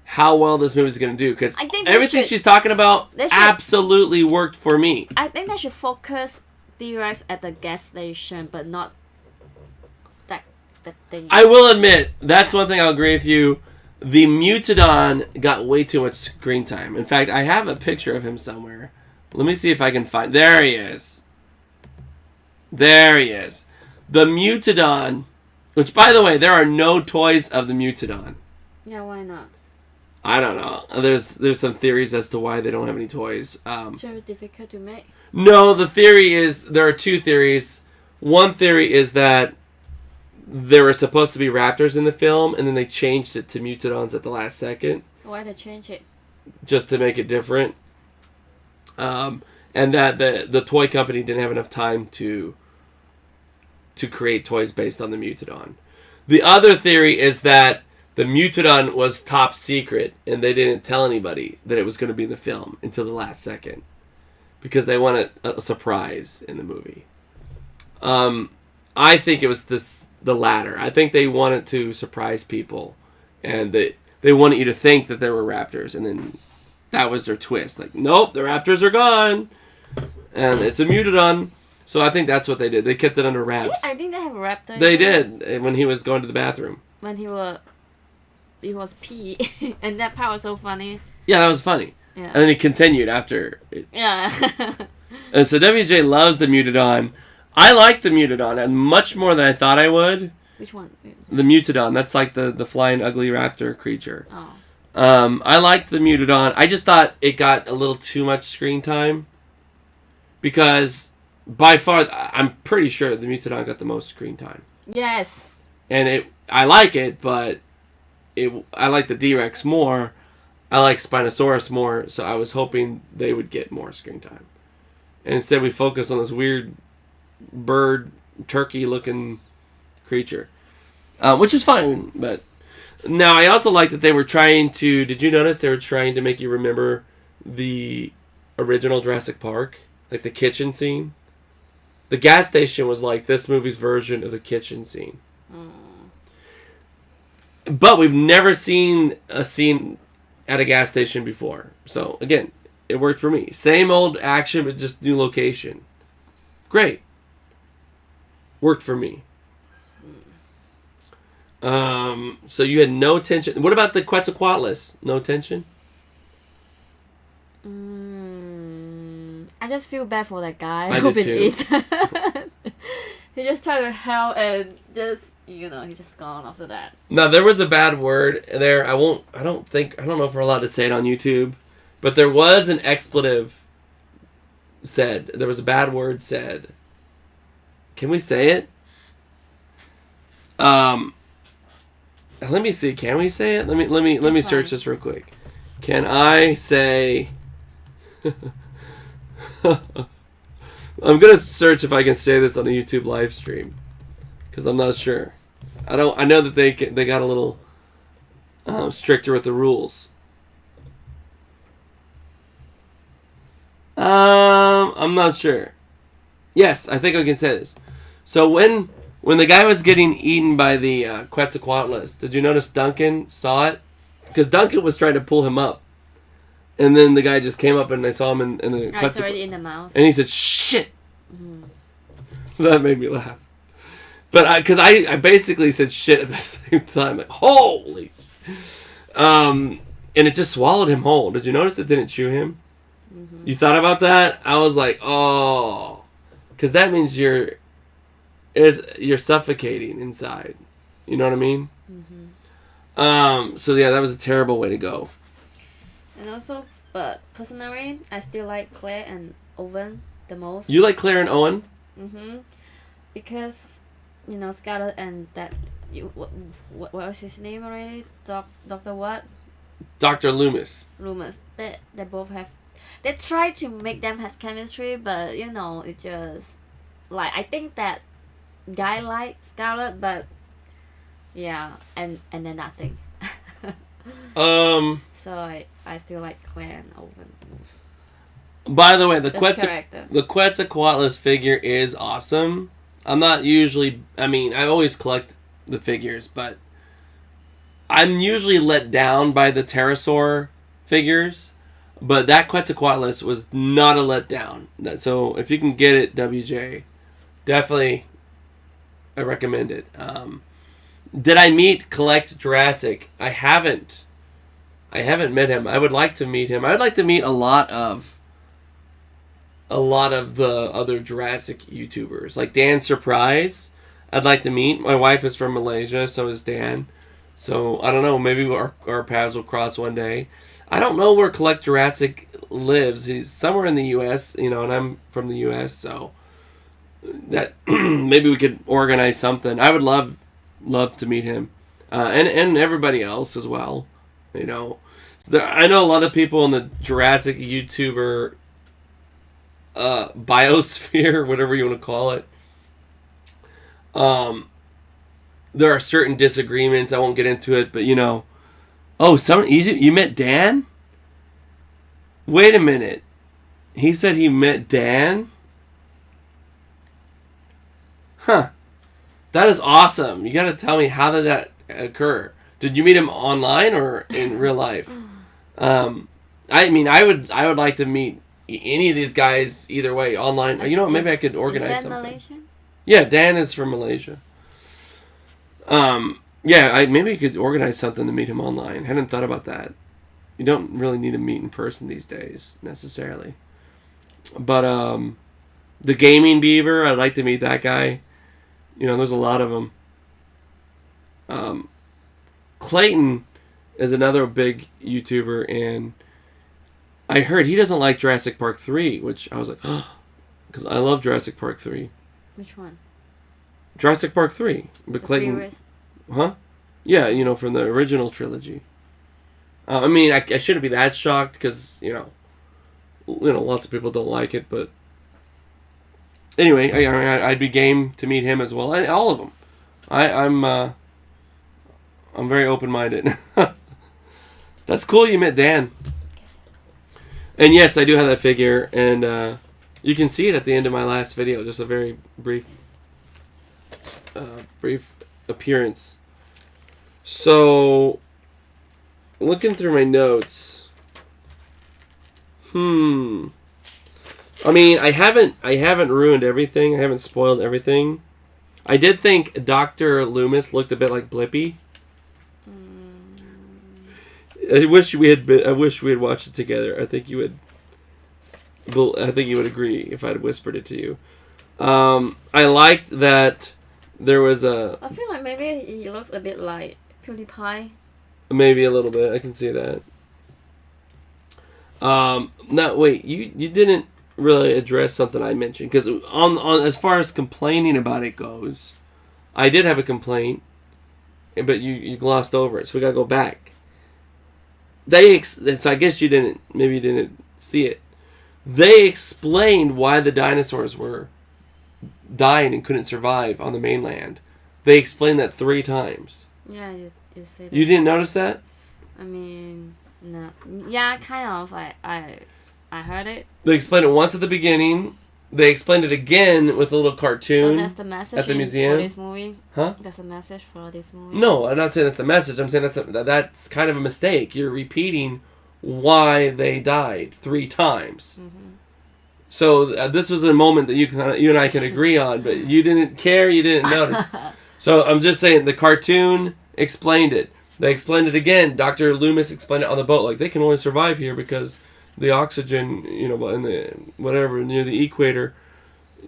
how well this movie is going to do, because I think they everything should- she's talking about they should- absolutely worked for me. I think they should focus T-Rex at the gas station, but not that thing. I will admit, that's one thing I'll agree with you. The Mutodon got way too much screen time. In fact, I have a picture of him somewhere. Let me see if I can find... There he is. There he is. The Mutodon, which, by the way, there are no toys of the Mutodon. Yeah, why not? I don't know. There's some theories as to why they don't have any toys. It's very difficult to make. No, the theory is... There are two theories. One theory is that there were supposed to be raptors in the film, and then they changed it to Mutodons at the last second. Why they change it? Just to make it different. And that the toy company didn't have enough time to create toys based on the Mutodon. The other theory is that the Mutodon was top secret, and they didn't tell anybody that it was going to be in the film until the last second, because they wanted a surprise in the movie. I think it was the latter. I think they wanted to surprise people, and they wanted you to think that there were raptors, and then that was their twist. Like, nope, the raptors are gone, and it's a Mutodon. So I think that's what they did. They kept it under wraps. I think they have a raptor. They did, when he was going to the bathroom. When he was pee, and that part was so funny. Yeah, that was funny. Yeah. And then he continued after it. Yeah. And so WJ loves the Mutodon. I like the Mutodon, and much more than I thought I would. Which one? The Mutodon, that's like the flying ugly raptor creature. Oh. I liked the Mutodon. I just thought it got a little too much screen time. Because, by far, I'm pretty sure the Mutodon got the most screen time. Yes. And I like it, but I like the D-Rex more. I like Spinosaurus more, so I was hoping they would get more screen time. And instead we focus on this weird bird, turkey-looking creature. Which is fine, but... Now, I also like that they were trying to... Did you notice they were trying to make you remember the original Jurassic Park? Like the kitchen scene? The gas station was like this movie's version of the kitchen scene. But we've never seen a scene at a gas station before. So, again, it worked for me. Same old action, but just new location. Great. Worked for me. So you had no tension. What about the Quetzalcoatlus? No tension? I just feel bad for that guy I who do been too. eaten. He just tried to help and just, he's just gone after that. Now, there was a bad word there. I don't know if we're allowed to say it on YouTube, but there was an expletive said. There was a bad word said. Can we say it? Let me see. Can we say it? Let me search this real quick. Can I say? I'm gonna search if I can say this on a YouTube live stream, because I'm not sure. I know that they got a little stricter with the rules. I'm not sure. Yes, I think I can say this. So when the guy was getting eaten by the Quetzalcoatlus, did you notice Duncan saw it? Because Duncan was trying to pull him up. And then the guy just came up and I saw him in the Quetzalcoatlus. It's already in the mouth. And he said, "Shit!" That made me laugh. But because I basically said shit at the same time. Like, holy! And it just swallowed him whole. Did you notice it didn't chew him? You thought about that? I was like, oh. Because that means you're suffocating inside. You know what I mean? So yeah, that was a terrible way to go. And also, but personally, I still like Claire and Owen the most. You like Claire and Owen? Because, Scarlett and that, what was his name already? Dr. what? Dr. Loomis. Loomis. They both have, they try to make them have chemistry, but, it just, like, I think that guy liked Scarlett, but, yeah, and then nothing. So I still like Claire and Owen most. By the way, the Quetzalcoatlus figure is awesome. I'm not usually... I always collect the figures, but I'm usually let down by the pterosaur figures, but that Quetzalcoatlus was not a letdown. So if you can get it, WJ, definitely I recommend it. Did I collect Jurassic? I haven't met him. I would like to meet him. I would like to meet a lot of the other Jurassic YouTubers. Like Dan Surprise, I'd like to meet. My wife is from Malaysia, so is Dan. So, I don't know, maybe our paths will cross one day. I don't know where Collect Jurassic lives. He's somewhere in the U.S., and I'm from the U.S., so that maybe we could organize something. I would love to meet him. And everybody else as well, So I know a lot of people in the Jurassic YouTuber biosphere, whatever you want to call it. There are certain disagreements. I won't get into it, but you met Dan? Wait a minute. He said he met Dan? Huh. That is awesome. You got to tell me, how did that occur? Did you meet him online or in real life? I would like to meet any of these guys either way, online. Maybe I could organize something. Malaysian? Yeah, Dan is from Malaysia. Maybe you could organize something to meet him online. Hadn't thought about that. You don't really need to meet in person these days, necessarily. But, the Gaming Beaver, I'd like to meet that guy. There's a lot of them. Clayton is another big YouTuber, and I heard he doesn't like Jurassic Park 3, which I was like, oh, because I love Jurassic Park 3. Which one? Jurassic Park 3. But Clayton... Huh? Yeah, from the original trilogy. I shouldn't be that shocked, because, lots of people don't like it, but... Anyway, I'd be game to meet him as well. All of them. I'm very open-minded. That's cool you met Dan. And yes, I do have that figure, and you can see it at the end of my last video. Just a very brief appearance. So, looking through my notes. I haven't ruined everything. I haven't spoiled everything. I did think Dr. Loomis looked a bit like Blippi. I wish we had watched it together. I think you would agree if I'd whispered it to you. I liked that there was a... I feel like maybe he looks a bit like PewDiePie. Maybe a little bit. I can see that. No, wait. You didn't really address something I mentioned, because on as far as complaining about it goes, I did have a complaint, but you glossed over it, so we gotta go back. So I guess you didn't see it. They explained why the dinosaurs were dying and couldn't survive on the mainland. They explained that 3 times. Yeah, you see that. You didn't notice that? I mean, no. Yeah, kind of. I heard it. They explained it once at the beginning. They explained it again with a little cartoon. So that's the message at the museum for this movie? Huh? That's a message for this movie? No, I'm not saying that's the message. I'm saying that's kind of a mistake. You're repeating why they died 3 times. Mm-hmm. So this was a moment that you and I can agree on, but you didn't care, you didn't notice. So I'm just saying, the cartoon explained it. They explained it again. Dr. Loomis explained it on the boat. Like, they can only survive here because the oxygen, in the whatever, near the equator.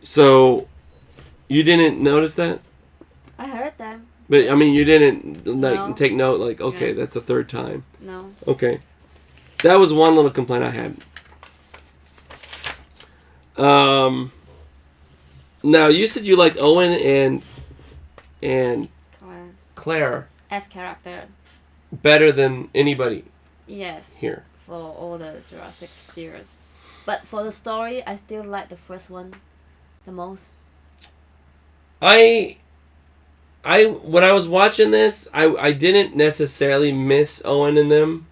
So you didn't notice that? I heard them. But, I mean, you didn't, No. take note, okay, Yeah. that's the 3rd time. No. Okay. That was one little complaint I had. Now, you said you liked Owen and Claire As character. better than anybody Yes. here. For all the Jurassic series. But for the story, I still like the first one the most. When I was watching this, I didn't necessarily miss Owen and them,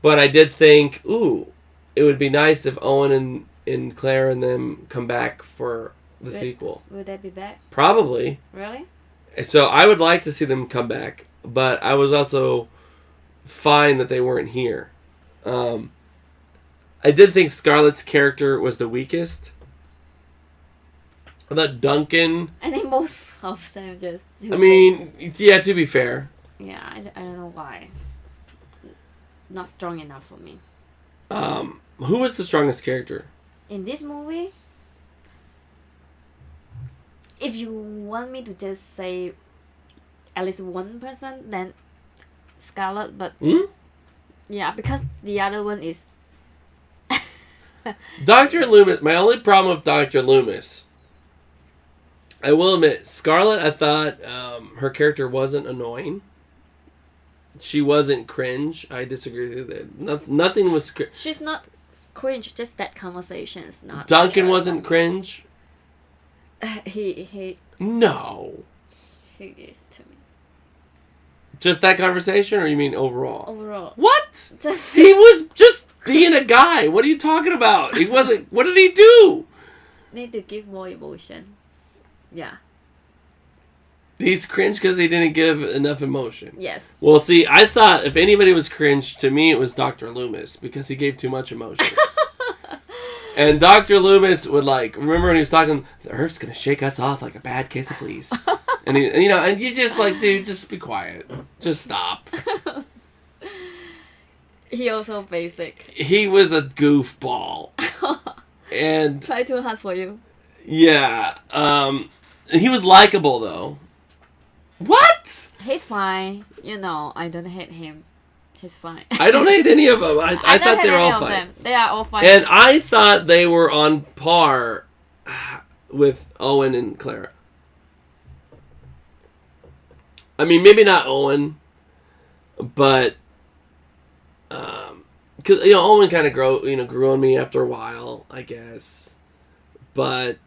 but I did think, ooh, it would be nice if Owen and Claire and them come back for the sequel. Will they be back? Probably. Really? So I would like to see them come back, but I was also fine that they weren't here. I did think Scarlett's character was the weakest. I thought Duncan... I think most of them just... I mean, yeah, to be fair. Yeah, I don't know why. It's not strong enough for me. Who was the strongest character? In this movie, if you want me to just say at least one person, then Scarlett, but yeah, because the other one is Dr. Loomis. My only problem with Dr. Loomis, I will admit, Scarlett, I thought her character wasn't annoying. She wasn't cringe. I disagree with that. Nothing was cringe. She's not cringe, just that conversation is not. Duncan wasn't cringe? He No. is to me. Just that conversation, or you mean overall? Overall. What? Just He was just being a guy. What are you talking about? He wasn't... What did he do? need to give more emotion. Yeah. He's cringe because he didn't give enough emotion. Yes. Well, see, I thought if anybody was cringe, to me it was Dr. Loomis because he gave too much emotion. And Dr. Loomis would remember when he was talking, the Earth's going to shake us off like a bad case of fleas. And and you just dude, just be quiet. Just stop. He also basic. He was a goofball. And Try too hard for you. yeah, he was likable though. What? He's fine. I don't hate him. He's fine. I don't hate any of them. I don't thought hate they were any all of fine. them. They are all fine. And I thought they were on par with Owen and Clara. I mean, maybe not Owen, but because Owen kind of grew on me after a while, I guess. But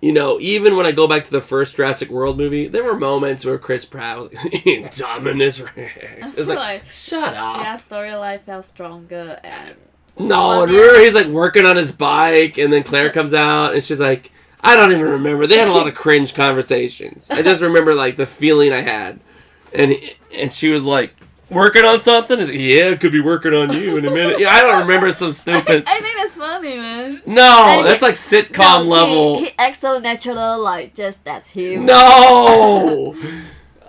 even when I go back to the first Jurassic World movie, there were moments where Chris Pratt was like, Dominus Rex. I It was feel like, shut up. Yeah, storyline felt stronger and No, and remember he's working on his bike, and then Claire comes out, and she's like, I don't even remember. They had a lot of cringe conversations. I just remember the feeling I had, and she was like, working on something. He's like, yeah, it could be working on you in a minute. Yeah, I don't remember some stupid. I think that's funny, man. No, that's sitcom level. He acts so natural, just that's him. No,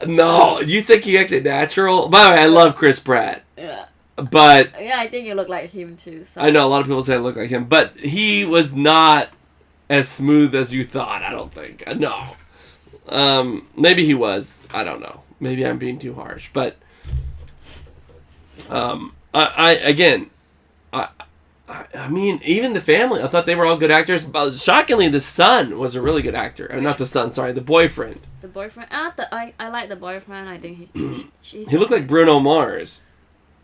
no. You think he acted natural? By the way, I love Chris Pratt. Yeah. But yeah, I think you look like him too. So. I know a lot of people say I look like him, but he was not as smooth as you thought. I don't think. No. Maybe he was. I don't know. Maybe I'm being too harsh, but I mean, even the family. I thought they were all good actors. But shockingly, the son was a really good actor. Not the son. Sorry, the boyfriend. The boyfriend. I like the boyfriend. I think he looked like Bruno Mars.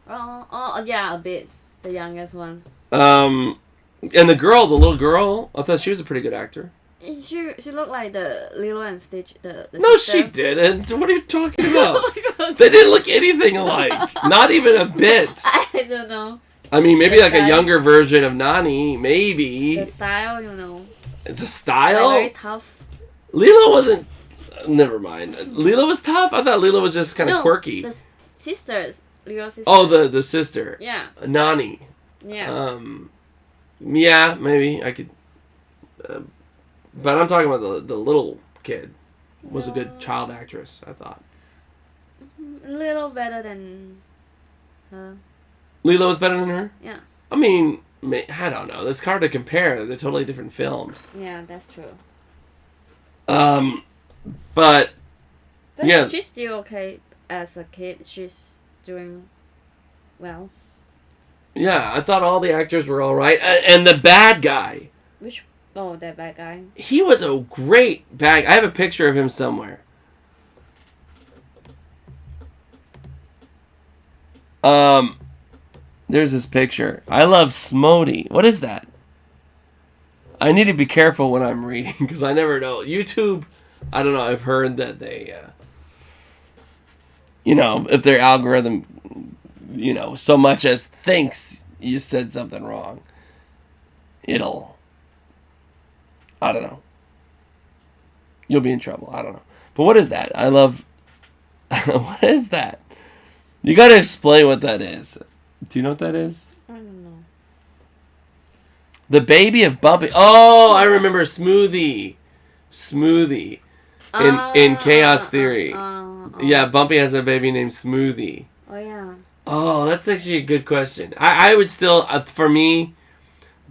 Oh yeah, a bit. The youngest one. And the little girl, I thought she was a pretty good actor. She looked like the Lilo and Stitch. The No, sister. she didn't. What are you talking about? Oh my God. They didn't look anything alike. Not even a bit. I don't know. I mean, maybe The like a style. younger version of Nani. Maybe. The style, you know. The They're style? very tough. Lilo wasn't... Never mind. Lilo was tough? I thought Lilo was just kind of No, quirky. the sisters. Lilo sisters. Oh, the sister. Yeah. Nani. Yeah. Yeah, maybe. I could... but I'm talking about the little kid. Was a good child actress, I thought. A little better than her. Lilo was better than her? Yeah. I mean, I don't know. It's hard to compare. They're totally different films. Yeah, that's true. But yeah, She's still okay as a kid. She's doing well. yeah, I thought all the actors were all right, and the bad guy. Which? Oh, that bad guy. He was a great bad. I have a picture of him somewhere. There's this picture. I love Smody. What is that? I need to be careful when I'm reading because I never know. YouTube, I don't know. I've heard that they, if their algorithm, so much as thinks you said something wrong, it'll, I don't know. You'll be in trouble. I don't know. But what is that? I love, what is that? You got to explain what that is. Do you know what that is? I don't know. The baby of Bumpy. Oh, I remember Smoothie. In Chaos Theory. Yeah, Bumpy has a baby named Smoothie. Oh, yeah. Oh, that's actually a good question. I would still, for me,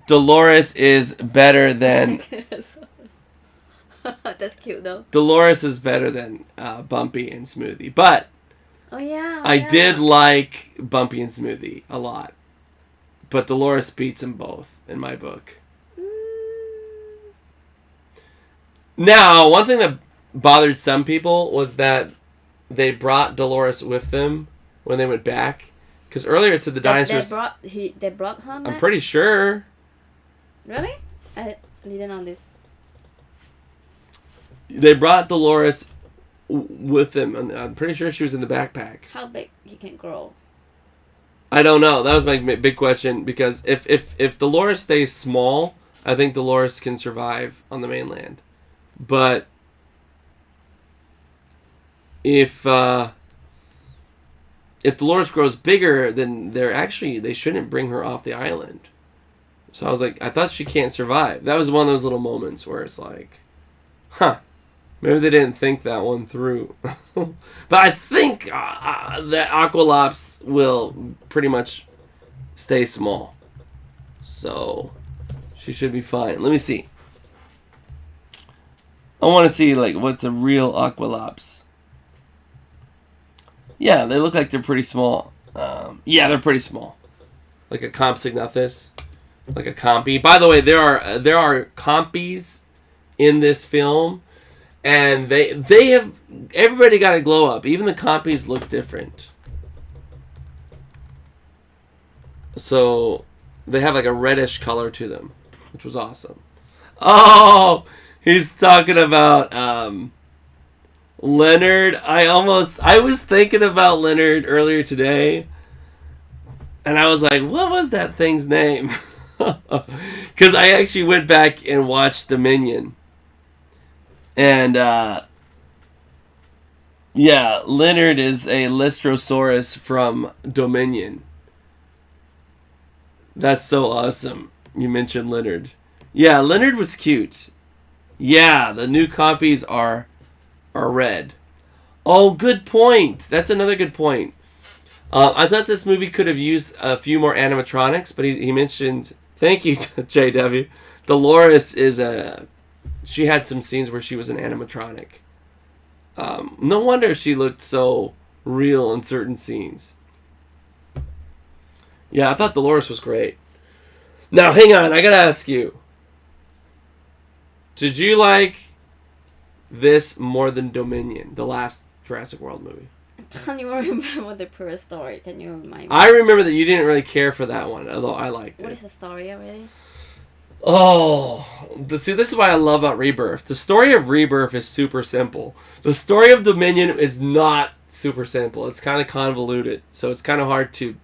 Dolores is better than... That's cute, though. Dolores is better than Bumpy and Smoothie. But Oh, yeah. I did like Bumpy and Smoothie a lot. But Dolores beats them both in my book. Now, one thing that bothered some people was that they brought Dolores with them when they went back. Because earlier it said the dinosaurs... They brought her back? I'm pretty sure. Really? I didn't know this. They brought Dolores with them. And I'm pretty sure she was in the backpack. How big he can grow? I don't know. That was my big question. Because if Dolores stays small, I think Dolores can survive on the mainland. But if Dolores grows bigger, then they shouldn't bring her off the island. So I was like, I thought she can't survive. That was one of those little moments where it's like, huh, maybe they didn't think that one through. But I think that Aqualops will pretty much stay small. So she should be fine. Let me see. I want to see what's a real Aqualops. Yeah, they look like they're pretty small. Yeah, they're pretty small. Like a Compsognathus. Like a Compy. By the way, there are Compies in this film. And they have... Everybody got a glow up. Even the Compies look different. So, they have like a reddish color to them. Which was awesome. Oh! He's talking about... Leonard, I was thinking about Leonard earlier today, and I was like, what was that thing's name? Because I actually went back and watched Dominion. And, yeah, Leonard is a Lystrosaurus from Dominion. That's so awesome. You mentioned Leonard. Yeah, Leonard was cute. Yeah, the new copies are red. Oh, good point. That's another good point. I thought this movie could have used a few more animatronics, but he mentioned... Thank you, JW. Dolores she had some scenes where she was an animatronic. No wonder she looked so real in certain scenes. Yeah, I thought Dolores was great. Now, hang on. I gotta ask you. Did you like this more than Dominion, the last Jurassic World movie? I can't even remember the first story. Can you remind me? I remember that you didn't really care for that one, although I liked it. What is the story already? Oh, See, this is what I love about Rebirth. The story of Rebirth is super simple. The story of Dominion is not super simple. It's kind of convoluted, so it's kind of hard to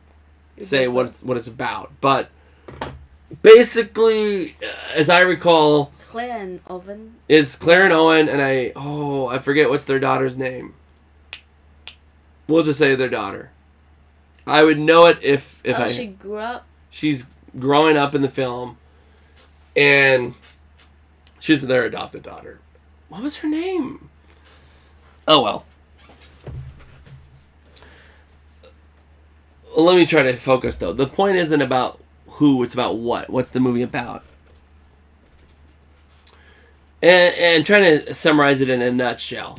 say what it's about. But basically, as I recall, Claire and Owen. it's Claire and Owen, and I forget what's their daughter's name. We'll just say their daughter. I would know it if She grew up. She's growing up in the film, and she's their adopted daughter. What was her name? Oh well. Let me try to focus though. The point isn't about who, it's about what. What's the movie about? And trying to summarize it in a nutshell.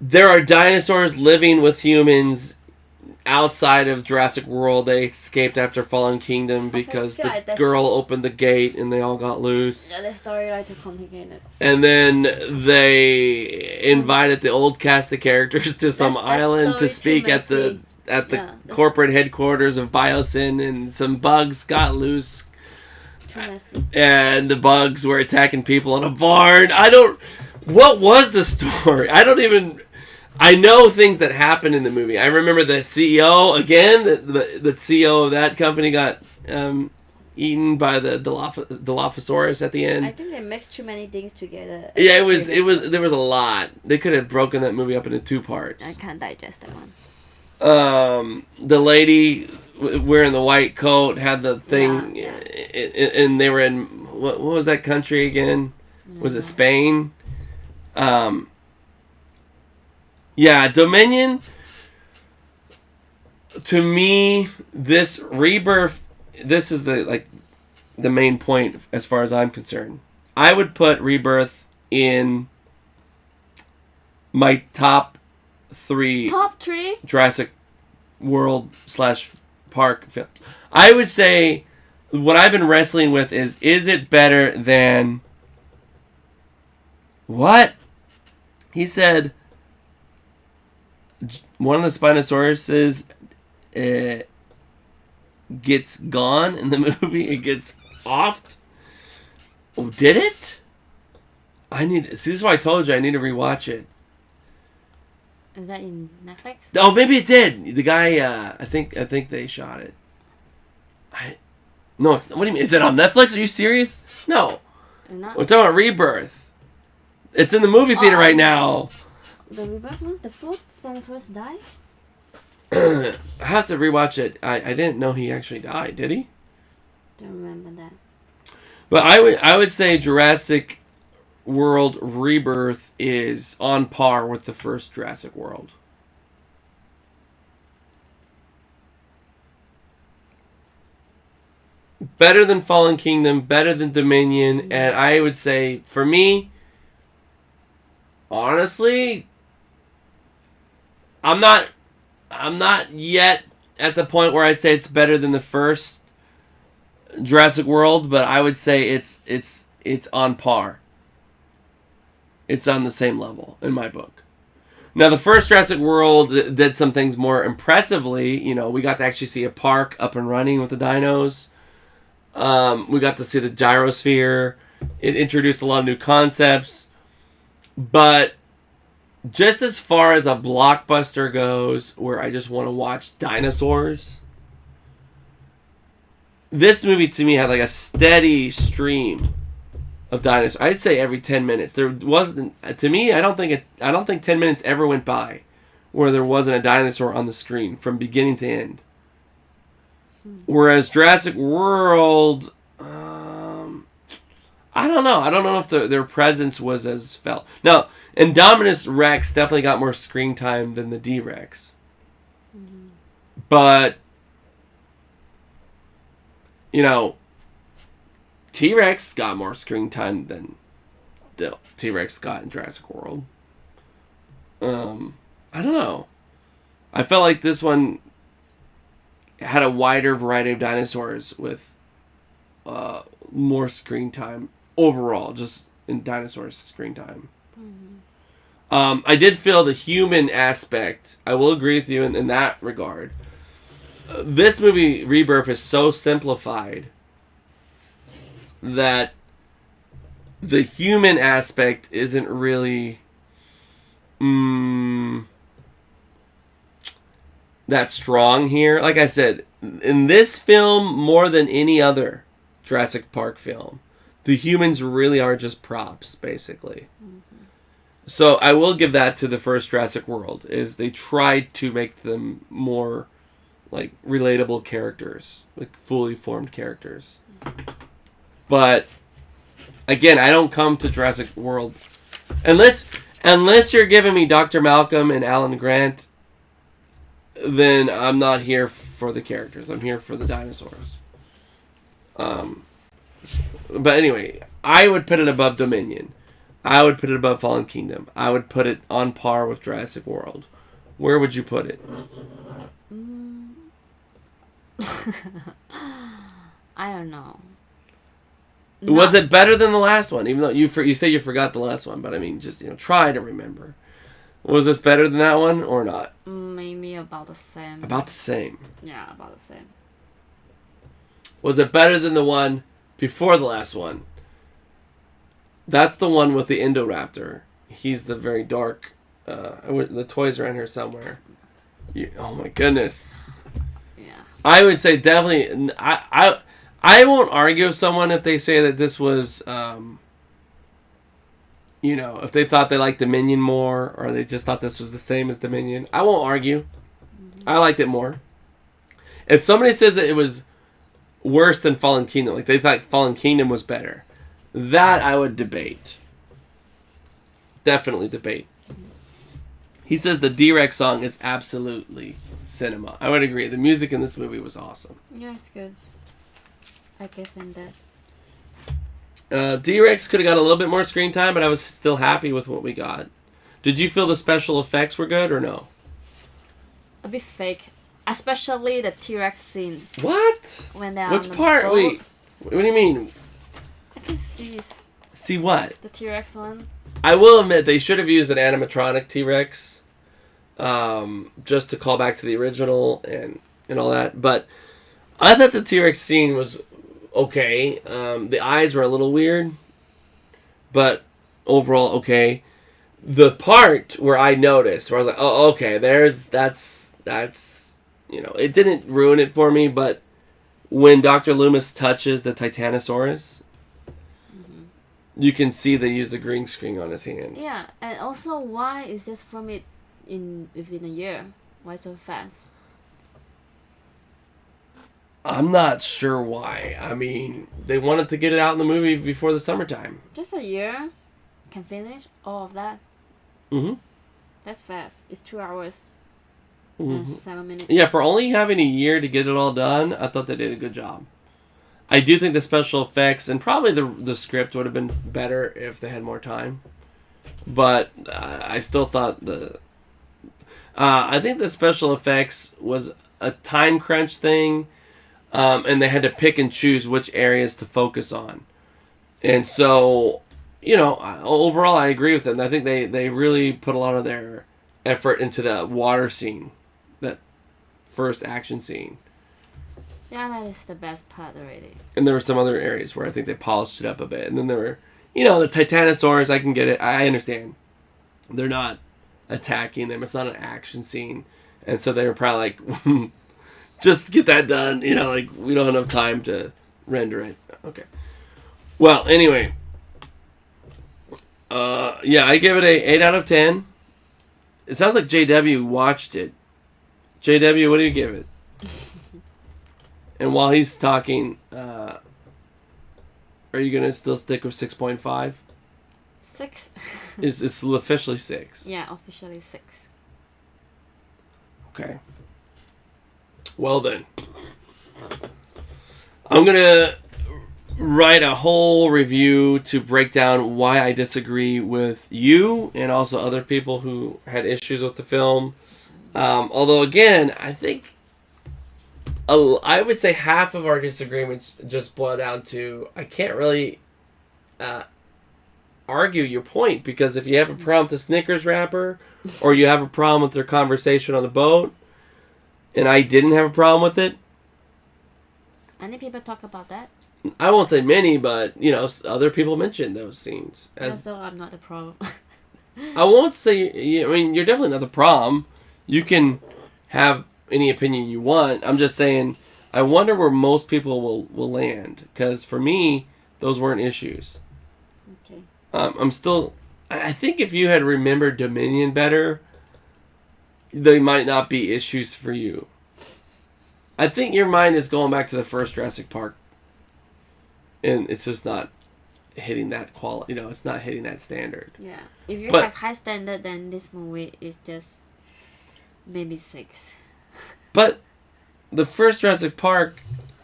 There are dinosaurs living with humans outside of Jurassic World. They escaped after Fallen Kingdom because the girl opened the gate and they all got loose. Yeah, the story like too complicated. And then they invited the old cast of characters to some island to speak at the corporate headquarters of Biosyn, and some bugs got loose. Too messy. And the bugs were attacking people in a barn. What was the story? I know things that happened in the movie. I remember the CEO, again, the CEO of that company got eaten by the Dilophosaurus at the end. I think they mixed too many things together. Yeah, there was a lot. They could have broken that movie up into 2 parts. I can't digest that one. The lady wearing the white coat had the thing, and they were in, what was that country again? Was it Spain? Yeah, Dominion, to me, this Rebirth, this is the main point as far as I'm concerned. I would put Rebirth in my top 3 Jurassic World / park films. I would say what I've been wrestling with is it better than what? He said one of the Spinosauruses gets gone in the movie. It gets offed. Oh, did it? This is why I told you I need to rewatch it. Is that in Netflix? Oh, maybe it did. The guy, I think they shot it. No, it's, what do you mean? Is it on Netflix? Are you serious? No. We're talking about Rebirth. It's in the movie theater right now. The Rebirth one? The fourth Spinosaurus died? I have to rewatch it. I didn't know he actually died. Did he? Don't remember that. But I would say Jurassic World Rebirth is on par with the first Jurassic World. Better than Fallen Kingdom, better than Dominion, and I would say, for me, honestly, I'm not yet at the point where I'd say it's better than the first Jurassic World, but I would say it's on par. It's on the same level in my book. Now, the first Jurassic World did some things more impressively. You know, we got to actually see a park up and running with the dinos. We got to see the gyrosphere. It introduced a lot of new concepts. But just as far as a blockbuster goes, where I just want to watch dinosaurs, this movie to me had like a steady stream of dinosaurs. I'd say every 10 minutes. There wasn't, to me, I don't think 10 minutes ever went by where there wasn't a dinosaur on the screen from beginning to end. Whereas Jurassic World, I don't know. I don't know if their presence was as felt. Now, Indominus Rex definitely got more screen time than the D-Rex. Mm-hmm. But, you know, T-Rex got more screen time than the T-Rex got in Jurassic World. I don't know. I felt like this one had a wider variety of dinosaurs with more screen time overall, just in dinosaurs screen time. Mm-hmm. I did feel the human aspect. I will agree with you in that regard. This movie, Rebirth, is so simplified that the human aspect isn't really that strong here. Like I said, in this film, more than any other Jurassic Park film, the humans really are just props, basically. So I will give that to the first Jurassic World, is they tried to make them more like relatable characters, like fully formed characters. But again, I don't come to Jurassic World unless you're giving me Dr. Malcolm and Alan Grant, then I'm not here for the characters. I'm here for the dinosaurs. But anyway, I would put it above Dominion. I would put it above Fallen Kingdom. I would put it on par with Jurassic World. Where would you put it? I don't know. Was it better than the last one? Even though you say you forgot the last one, but I mean, just try to remember. Was this better than that one or not? Maybe about the same. About the same. Yeah, about the same. Was it better than the one before the last one? That's the one with the Indoraptor. He's the very dark. The toys are in here somewhere. Oh my goodness. Yeah. I would say definitely. I won't argue with someone if they say that this was, if they thought they liked Dominion more or they just thought this was the same as Dominion. I won't argue. I liked it more. If somebody says that it was worse than Fallen Kingdom, like they thought Fallen Kingdom was better, that I would debate. Definitely debate. He says the D-Rex song is absolutely cinema. I would agree. The music in this movie was awesome. Yeah, it's good. I give him that. D-Rex could have got a little bit more screen time, but I was still happy with what we got. Did you feel the special effects were good or no? A bit fake. Especially the T-Rex scene. What? When they're Which on the part? boat. Wait. What do you mean? I can see See what? the T-Rex one. I will admit they should have used an animatronic T-Rex, just to call back to the original and all that. But I thought the T-Rex scene was okay. The eyes were a little weird, but overall okay. The part where I noticed, where I was like, oh, okay, that's it didn't ruin it for me, but when Dr. Loomis touches the Titanosaurus, you can see they use the green screen on his hand. Yeah, and also why is just from it within a year? Why so fast? I'm not sure why. I mean, they wanted to get it out in the movie before the summertime. Just a year can finish all of that. That's fast. It's 2 hours and 7 minutes. Yeah, for only having a year to get it all done, I thought they did a good job. I do think the special effects and probably the script would have been better if they had more time. But I still thought I think the special effects was a time crunch thing, and they had to pick and choose which areas to focus on. And so, overall I agree with them. I think they really put a lot of their effort into the water scene, that first action scene. Yeah, that is the best part already. And there were some other areas where I think they polished it up a bit. And then there were, the Titanosaurs, I can get it. I understand. They're not attacking them. It's not an action scene. And so they were probably like, just get that done. We don't have enough time to render it. Okay. Well, anyway. I give it a 8 out of 10. It sounds like JW watched it. JW, what do you give it? And while he's talking, are you going to still stick with 6.5? 6. It's officially 6. Yeah, officially 6. Okay. Well then. I'm going to write a whole review to break down why I disagree with you and also other people who had issues with the film. Although, again, I think I would say half of our disagreements just boil down to I can't really argue your point, because if you have a problem with the Snickers wrapper or you have a problem with their conversation on the boat and I didn't have a problem with it. Any people talk about that? I won't say many, but other people mentioned those scenes. So I'm not the problem. I won't say. I mean, you're definitely not the problem. You can have any opinion you want. I'm just saying. I wonder where most people will land, because for me, those weren't issues. Okay. I'm still. I think if you had remembered Dominion better, they might not be issues for you. I think your mind is going back to the first Jurassic Park, and it's just not hitting that quality. It's not hitting that standard. Yeah. If you have high standard, then this movie is just maybe 6. But the first Jurassic Park,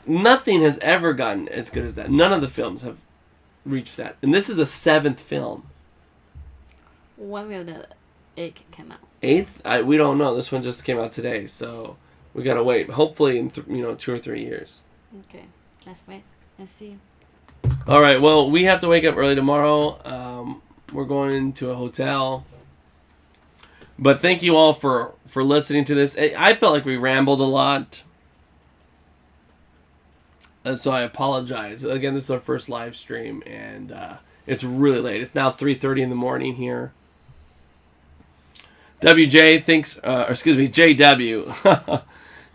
nothing has ever gotten as good as that. None of the films have reached that, and this is the 7th film. When will the 8th come out? 8th? We don't know. This one just came out today, so we gotta wait. Hopefully in 2 or 3 years. Okay, let's wait and see. All right. Well, we have to wake up early tomorrow. We're going to a hotel. But thank you all for listening to this. I felt like we rambled a lot. So I apologize. Again, this is our first live stream, and it's really late. It's now 3:30 in the morning here. JW,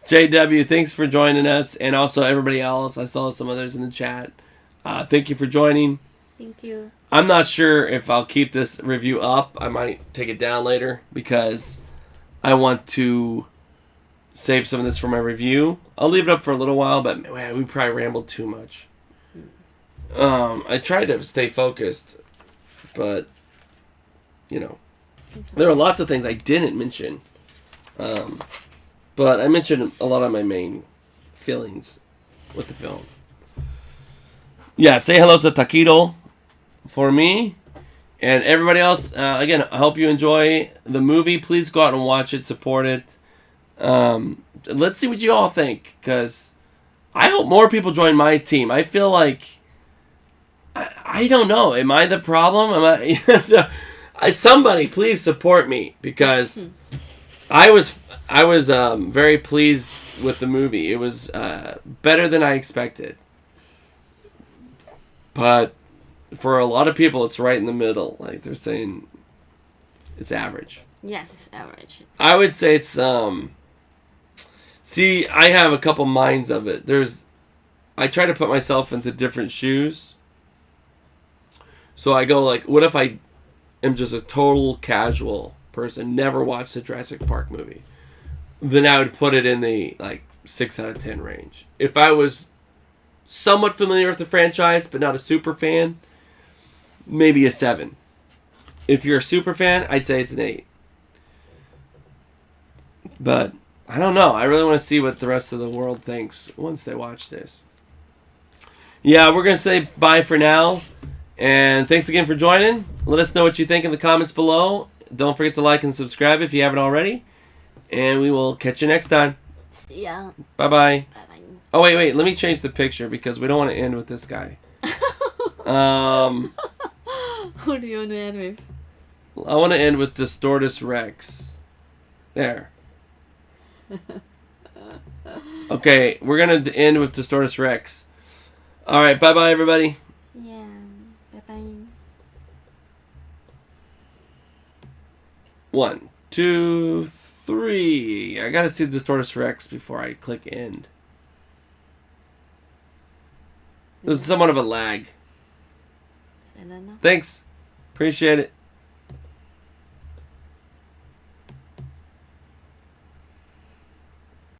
JW, thanks for joining us, and also everybody else. I saw some others in the chat. Thank you for joining. Thank you. I'm not sure if I'll keep this review up. I might take it down later because I want to save some of this for my review. I'll leave it up for a little while, but man, we probably rambled too much. I tried to stay focused, but there are lots of things I didn't mention. But I mentioned a lot of my main feelings with the film. Yeah, say hello to Taquito for me. And everybody else, again, I hope you enjoy the movie. Please go out and watch it, support it. Let's see what you all think, because I hope more people join my team. I feel like, I don't know, am I the problem? Somebody please support me, because I was very pleased with the movie. It was better than I expected. But for a lot of people, it's right in the middle. Like, they're saying it's average. Yes, it's average. I would say it's see, I have a couple minds of it. I try to put myself into different shoes. So I go like, what if I am just a total casual person, never watched a Jurassic Park movie? Then I would put it in the 6 out of 10 range. If I was somewhat familiar with the franchise, but not a super fan, maybe a 7. If you're a super fan, I'd say it's an 8. But I don't know. I really want to see what the rest of the world thinks once they watch this. Yeah, we're going to say bye for now. And thanks again for joining. Let us know what you think in the comments below. Don't forget to like and subscribe if you haven't already. And we will catch you next time. See ya. Bye-bye. Bye-bye. Oh, wait. Let me change the picture because we don't want to end with this guy. Who do you want to end with? I want to end with Distortus Rex. There. Okay, we're going to end with Distortus Rex. All right, bye-bye, everybody. Yeah, bye-bye. 1, 2, 3. I got to see Distortus Rex before I click end. There's somewhat of a lag. Thanks. Appreciate it.